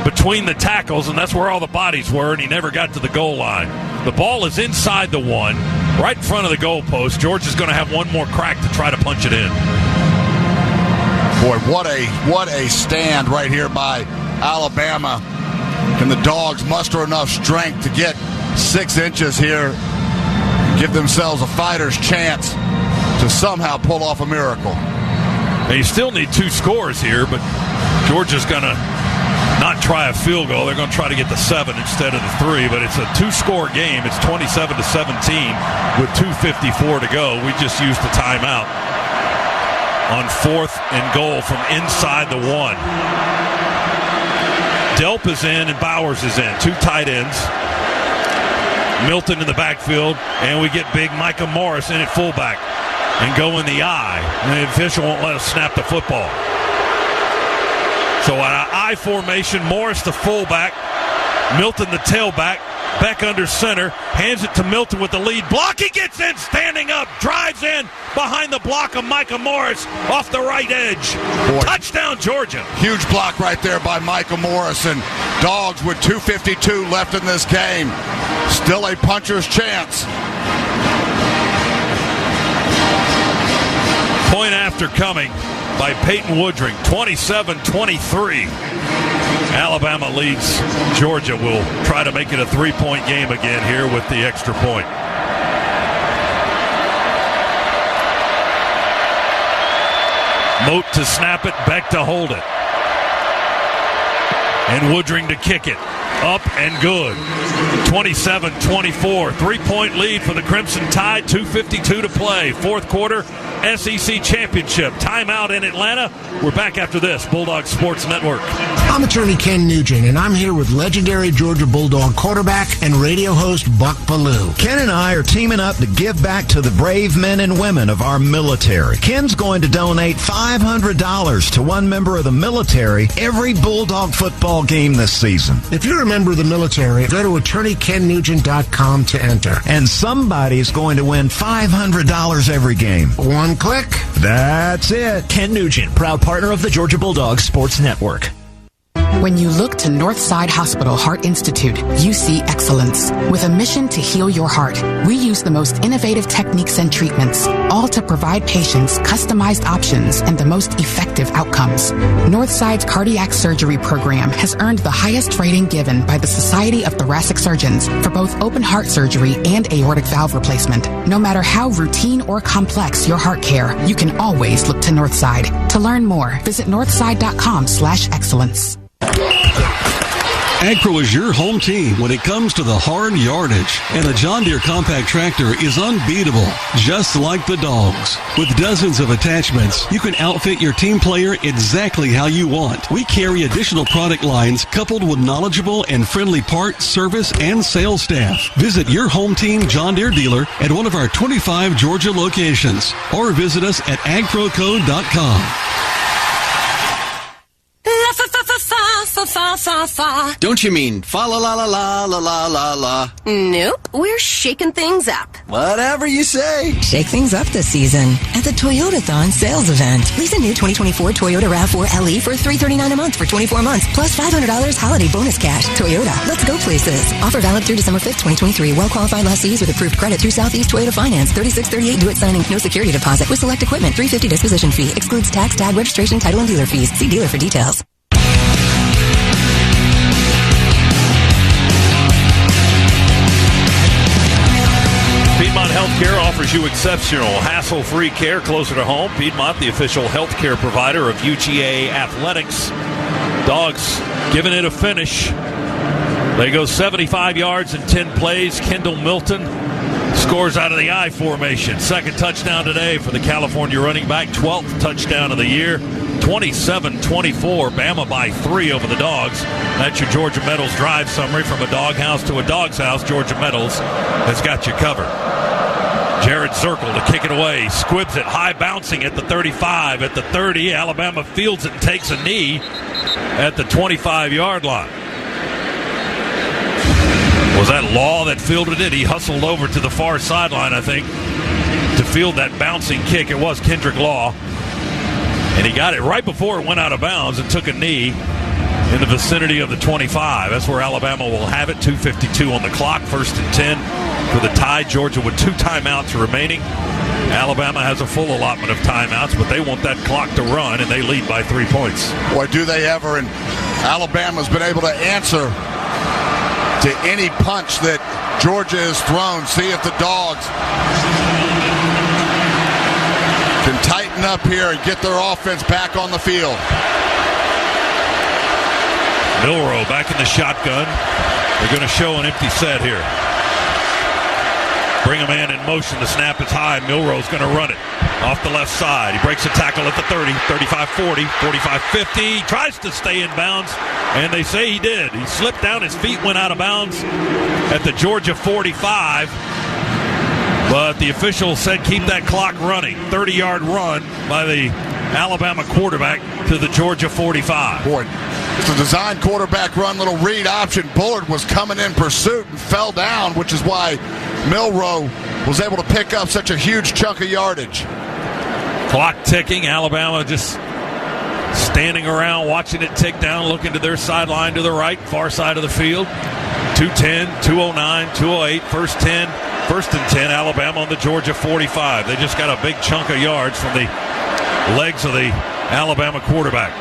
between the tackles, and that's where all the bodies were, and he never got to the goal line. The ball is inside the 1, right in front of the goalpost. Georgia's going to have one more crack to try to punch it in. Boy, what a stand right here by Alabama. Can the Dogs muster enough strength to get 6 inches here, give themselves a fighter's chance to somehow pull off a miracle? They still need 2 scores here, but Georgia's going to not try a field goal. They're going to try to get the 7 instead of the 3, but it's a 2-score game. It's 27-17 with 2:54 to go. We just used the timeout on 4th and goal from inside the 1. Delp is in and Bowers is in. 2 tight ends. Milton in the backfield, and we get big Micah Morris in at fullback and go in the eye. And the official won't let us snap the football. So an I formation, Morris the fullback, Milton the tailback, Beck under center, hands it to Milton with the lead block. He gets in, standing up, drives in behind the block of Micah Morris off the right edge. Boy. Touchdown, Georgia. Huge block right there by Micah Morris, and Dogs with 2:52 left in this game. Still a puncher's chance. Point after coming by Peyton Woodring, 27-23. Alabama leads. Georgia will try to make it a 3-point game again here with the extra point. Moat to snap it, Beck to hold it. And Woodring to kick it. Up and good. 27-24. 3-point lead for the Crimson Tide. 2:52 to play. 4th quarter SEC Championship. Timeout in Atlanta. We're back after this. Bulldog Sports Network. I'm attorney Ken Nugent, and I'm here with legendary Georgia Bulldog quarterback and radio host Buck Ballou. Ken and I are teaming up to give back to the brave men and women of our military. Ken's going to donate $500 to one member of the military every Bulldog football game this season. If you're a member of the military, go to attorneykennugent.com to enter. And somebody's going to win $500 every game. One and click. That's it. Ken Nugent, proud partner of the Georgia Bulldogs Sports Network. When you look to Northside Hospital Heart Institute, you see excellence. With a mission to heal your heart, we use the most innovative techniques and treatments, all to provide patients customized options and the most effective outcomes. Northside's cardiac surgery program has earned the highest rating given by the Society of Thoracic Surgeons for both open heart surgery and aortic valve replacement. No matter how routine or complex your heart care, you can always look to Northside. To learn more, visit northside.com/excellence. AgPro is your home team when it comes to the hard yardage, and the John Deere compact tractor is unbeatable, just like the dogs. With dozens of attachments, you can outfit your team player exactly how you want. We carry additional product lines coupled with knowledgeable and friendly part, service, and sales staff. Visit your home team John Deere dealer at one of our 25 Georgia locations, or visit us at agproco.com. Don't you mean fa la la la la la la la la? Nope, we're shaking things up. Whatever you say. Shake things up this season at the Toyotathon sales event. Lease a new 2024 Toyota RAV4 LE for $339 a month for 24 months, plus $500 holiday bonus cash. Toyota, let's go places. Offer valid through December 5th, 2023. Well-qualified lessees with approved credit through Southeast Toyota Finance. 3638 do-it signing. No security deposit. With select equipment. $350 disposition fee. Excludes tax, tag, registration, title, and dealer fees. See dealer for details. Piedmont Healthcare offers you exceptional, hassle-free care closer to home. Piedmont, the official healthcare provider of UGA Athletics. Dogs giving it a finish. They go 75 yards in 10 plays. Kendall Milton scores out of the I formation. Second touchdown today for the California running back. 12th touchdown of the year. 27-24, Bama by 3 over the Dogs. That's your Georgia Metals drive summary. From a doghouse to a dog's house, Georgia Metals has got you covered. Jared Zirkle to kick it away. Squibs it, high bouncing at the 35. At the 30, Alabama fields it and takes a knee at the 25-yard line. Was that Law that fielded it? He hustled over to the far sideline, I think, to field that bouncing kick. It was Kendrick Law. And he got it right before it went out of bounds and took a knee in the vicinity of the 25. That's where Alabama will have it. 2:52 on the clock. 1st and 10 for the tie. Georgia with 2 timeouts remaining. Alabama has a full allotment of timeouts, but they want that clock to run, and they lead by 3 points. Boy, do they ever. And Alabama's been able to answer to any punch that Georgia has thrown. See if the Dogs can tighten up here and get their offense back on the field. Milroe back in the shotgun. They're going to show an empty set here. Bring a man in motion. The snap is high. Milroe's going to run it off the left side. He breaks a tackle at the 30, 35-40, 45-50. He tries to stay in bounds, and they say he did. He slipped down. His feet went out of bounds at the Georgia 45. But the officials said keep that clock running. 30-yard run by the Alabama quarterback to the Georgia 45. Boy, it's a design quarterback run, little read option. Bullard was coming in pursuit and fell down, which is why Milroe was able to pick up such a huge chunk of yardage. Clock ticking. Alabama just standing around watching it tick down, looking to their sideline to the right, far side of the field. 2:10, 2:09, 2:08, first and 10, Alabama on the Georgia 45. They just got a big chunk of yards from the legs of the Alabama quarterback.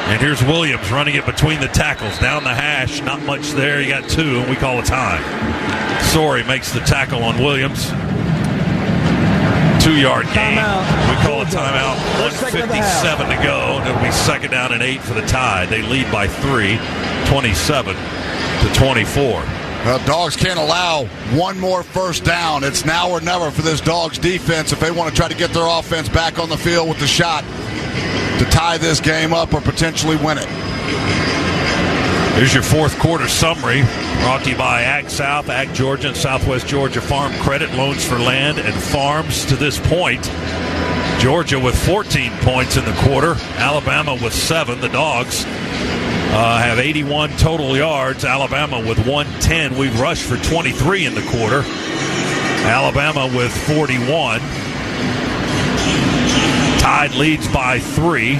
And here's Williams running it between the tackles, down the hash, not much there. He got 2, and we call a time. Sorey makes the tackle on Williams. 2-yard gain. We call a timeout. 1:57 to go. It'll be 2nd down and 8 for the tie. They lead by 3, 27-24. Dogs can't allow one more first down. It's now or never for this Dogs defense if they want to try to get their offense back on the field with the shot to tie this game up or potentially win it. Here's your 4th quarter summary, brought to you by Ag South, Ag Georgia, and Southwest Georgia Farm Credit, loans for land and farms. To this point, Georgia with 14 points in the quarter, Alabama with 7. The Dogs have 81 total yards. Alabama with 110. We've rushed for 23 in the quarter. Alabama with 41. Tide leads by 3,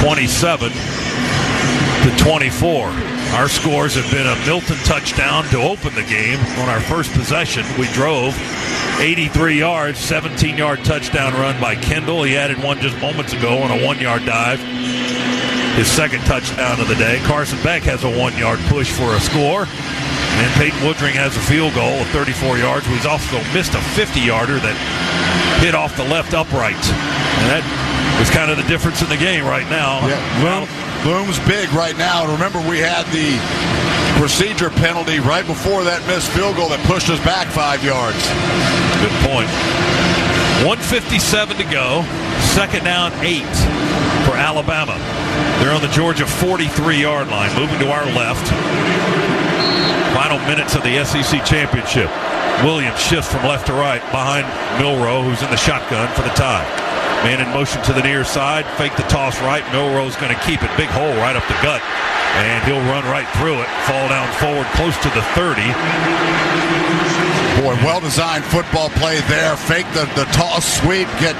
27-24. Our scores have been a Milton touchdown to open the game. On our first possession, we drove 83 yards, 17-yard touchdown run by Kendall. He added one just moments ago on a 1-yard dive. His second touchdown of the day. Carson Beck has a 1-yard push for a score. And Peyton Woodring has a field goal of 34 yards. He's also missed a 50-yarder that hit off the left upright. And that is kind of the difference in the game right now. Yeah, looms big right now. Remember, we had the procedure penalty right before that missed field goal that pushed us back 5 yards. Good point. 1:57 to go. Second down, 8 for Alabama. They're on the Georgia 43-yard line, moving to our left. Final minutes of the SEC championship. Williams shifts from left to right behind Milroe, who's in the shotgun for the Tide. Man in motion to the near side. Fake the toss right. Milroe's going to keep it. Big hole right up the gut. And he'll run right through it. Fall down forward close to the 30. Boy, well-designed football play there. Fake the toss sweep. Get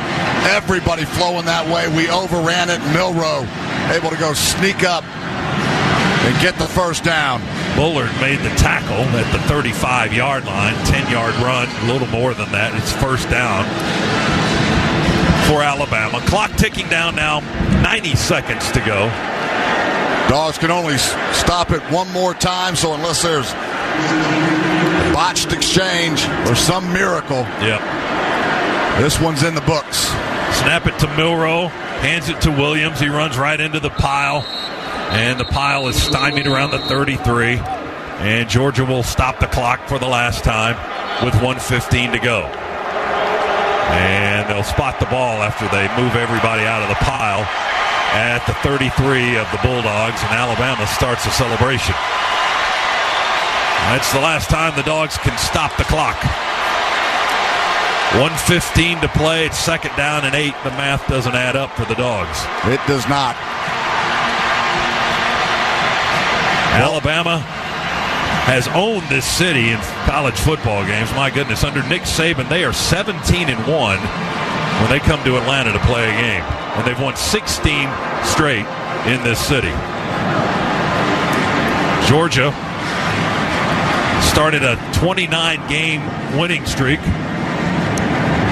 everybody flowing that way. We overran it. Milroe able to go sneak up and get the first down. Bullard made the tackle at the 35-yard line. 10-yard run. A little more than that. It's first down for Alabama. Clock ticking down now, 90 seconds to go. Dogs can only stop it one more time, so unless there's a botched exchange or some miracle, this one's in the books. Snap it to Milroe, hands it to Williams. He runs right into the pile, and the pile is stymied around the 33. And Georgia will stop the clock for the last time with 1:15 to go. And they'll spot the ball after they move everybody out of the pile at the 33 of the Bulldogs, and Alabama starts the celebration. That's the last time the Dogs can stop the clock. 1:15 to play. It's second down and 8. The math doesn't add up for the Dogs. It does not. Alabama has owned this city in college football games. My goodness, under Nick Saban, they are 17-1 when they come to Atlanta to play a game. And they've won 16 straight in this city. Georgia started a 29-game winning streak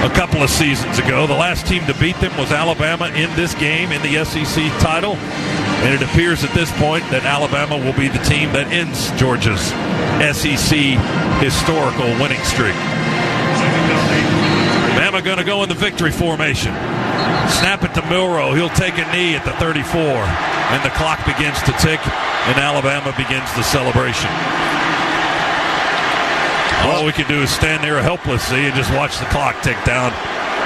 a couple of seasons ago. The last team to beat them was Alabama in this game in the SEC title. And it appears at this point that Alabama will be the team that ends Georgia's SEC historical winning streak. Bama going to go in the victory formation. Snap it to Milroe. He'll take a knee at the 34. And the clock begins to tick, and Alabama begins the celebration. All we can do is stand there helplessly and just watch the clock tick down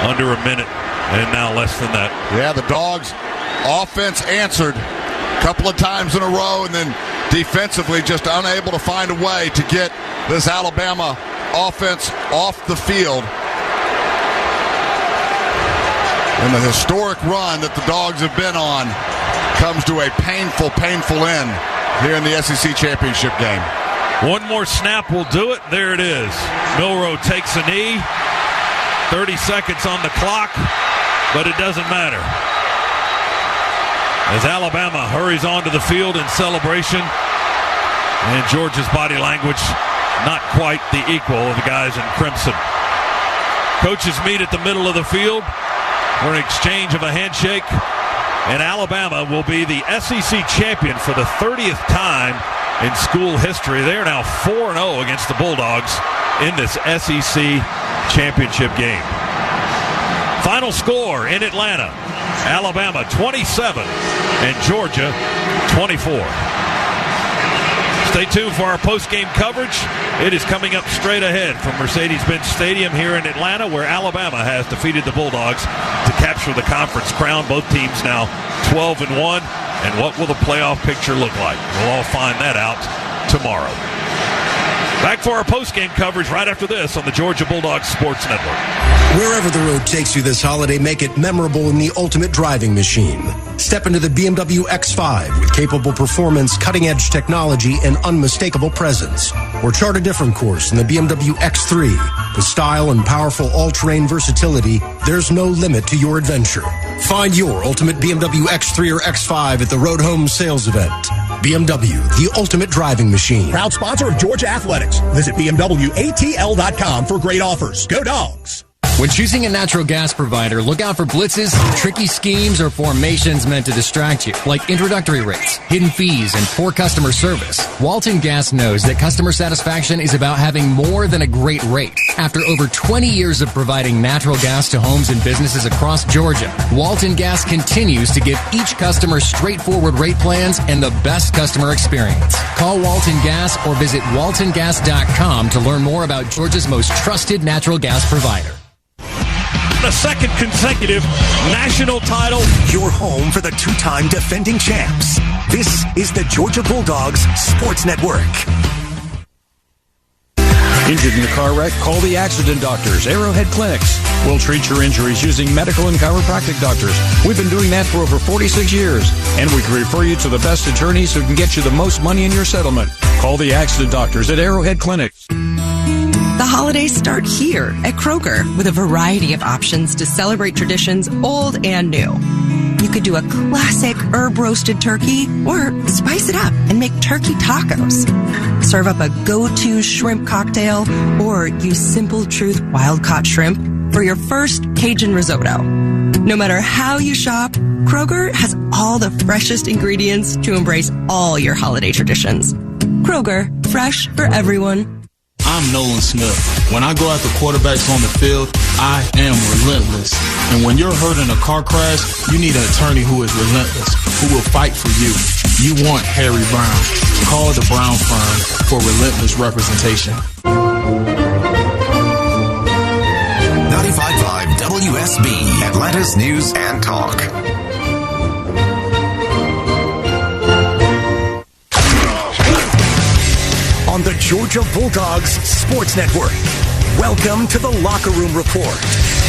under a minute, and now less than that. Yeah, the Dogs' offense answered a couple of times in a row, and then defensively just unable to find a way to get this Alabama offense off the field. And the historic run that the Dogs have been on comes to a painful, painful end here in the SEC championship game. One more snap will do it. There it is. Milroe takes a knee. 30 seconds on the clock, but it doesn't matter. As Alabama hurries onto the field in celebration, and Georgia's body language not quite the equal of the guys in crimson. Coaches meet at the middle of the field for an exchange of a handshake, and Alabama will be the SEC champion for the 30th time in school history. They are now 4-0 against the Bulldogs in this SEC championship game. Final score in Atlanta: Alabama 27 and Georgia 24. Stay tuned for our post-game coverage. It is coming up straight ahead from Mercedes-Benz Stadium here in Atlanta, where Alabama has defeated the Bulldogs to capture the conference crown. Both teams now 12-1. And what will the playoff picture look like? We'll all find that out tomorrow. Back for our post-game coverage right after this on the Georgia Bulldogs Sports Network. Wherever the road takes you this holiday, make it memorable in the ultimate driving machine. Step into the BMW X5 with capable performance, cutting-edge technology, and unmistakable presence. Or chart a different course in the BMW X3. With style and powerful all-terrain versatility, there's no limit to your adventure. Find your ultimate BMW X3 or X5 at the Road Home Sales Event. BMW, the ultimate driving machine. Proud sponsor of Georgia Athletics. Visit BMWATL.com for great offers. Go Dogs! When choosing a natural gas provider, look out for blitzes, tricky schemes, or formations meant to distract you, like introductory rates, hidden fees, and poor customer service. Walton Gas knows that customer satisfaction is about having more than a great rate. After over 20 years of providing natural gas to homes and businesses across Georgia, Walton Gas continues to give each customer straightforward rate plans and the best customer experience. Call Walton Gas or visit waltongas.com to learn more about Georgia's most trusted natural gas provider. The second consecutive national title. Your home for the two-time defending champs. This is the Georgia Bulldogs Sports Network. Injured in a car wreck? Call the accident doctors, Arrowhead Clinics. We'll treat your injuries using medical and chiropractic doctors. We've been doing that for over 46 years. And we can refer you to the best attorneys who can get you the most money in your settlement. Call the accident doctors at Arrowhead Clinics. The holidays start here at Kroger with a variety of options to celebrate traditions old and new. You could do a classic herb-roasted turkey or spice it up and make turkey tacos. Serve up a go-to shrimp cocktail or use Simple Truth wild-caught shrimp for your first Cajun risotto. No matter how you shop, Kroger has all the freshest ingredients to embrace all your holiday traditions. Kroger, fresh for everyone. I'm Nolan Smith. When I go after quarterbacks on the field, I am relentless. And when you're hurt in a car crash, you need an attorney who is relentless, who will fight for you. You want Harry Brown. Call the Brown Firm for relentless representation. 95.5 WSB, Atlanta's News and Talk. On the Georgia Bulldogs Sports Network. Welcome to the Locker Room Report,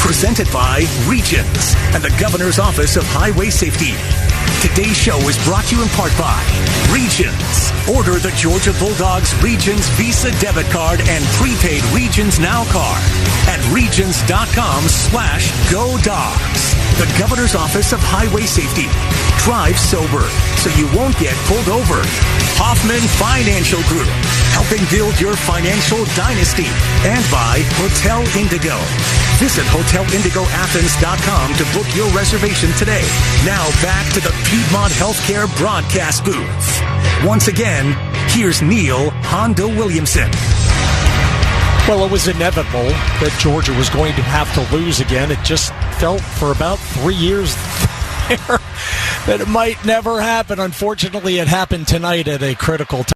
presented by Regions and the Governor's Office of Highway Safety. Today's show is brought to you in part by Regions. Order the Georgia Bulldogs Regions Visa debit card and prepaid Regions Now card at regions.com/GoDogs. The Governor's Office of Highway Safety. Drive sober so you won't get pulled over. Hoffman Financial Group, helping build your financial dynasty. And by Hotel Indigo. Visit hotelindigoathens.com to book your reservation today. Now back to the Piedmont Healthcare broadcast booth. Once again, here's Neil Hondo Williamson. Well, it was inevitable that Georgia was going to have to lose again. It just felt for about 3 years there that it might never happen. Unfortunately, it happened tonight at a critical time.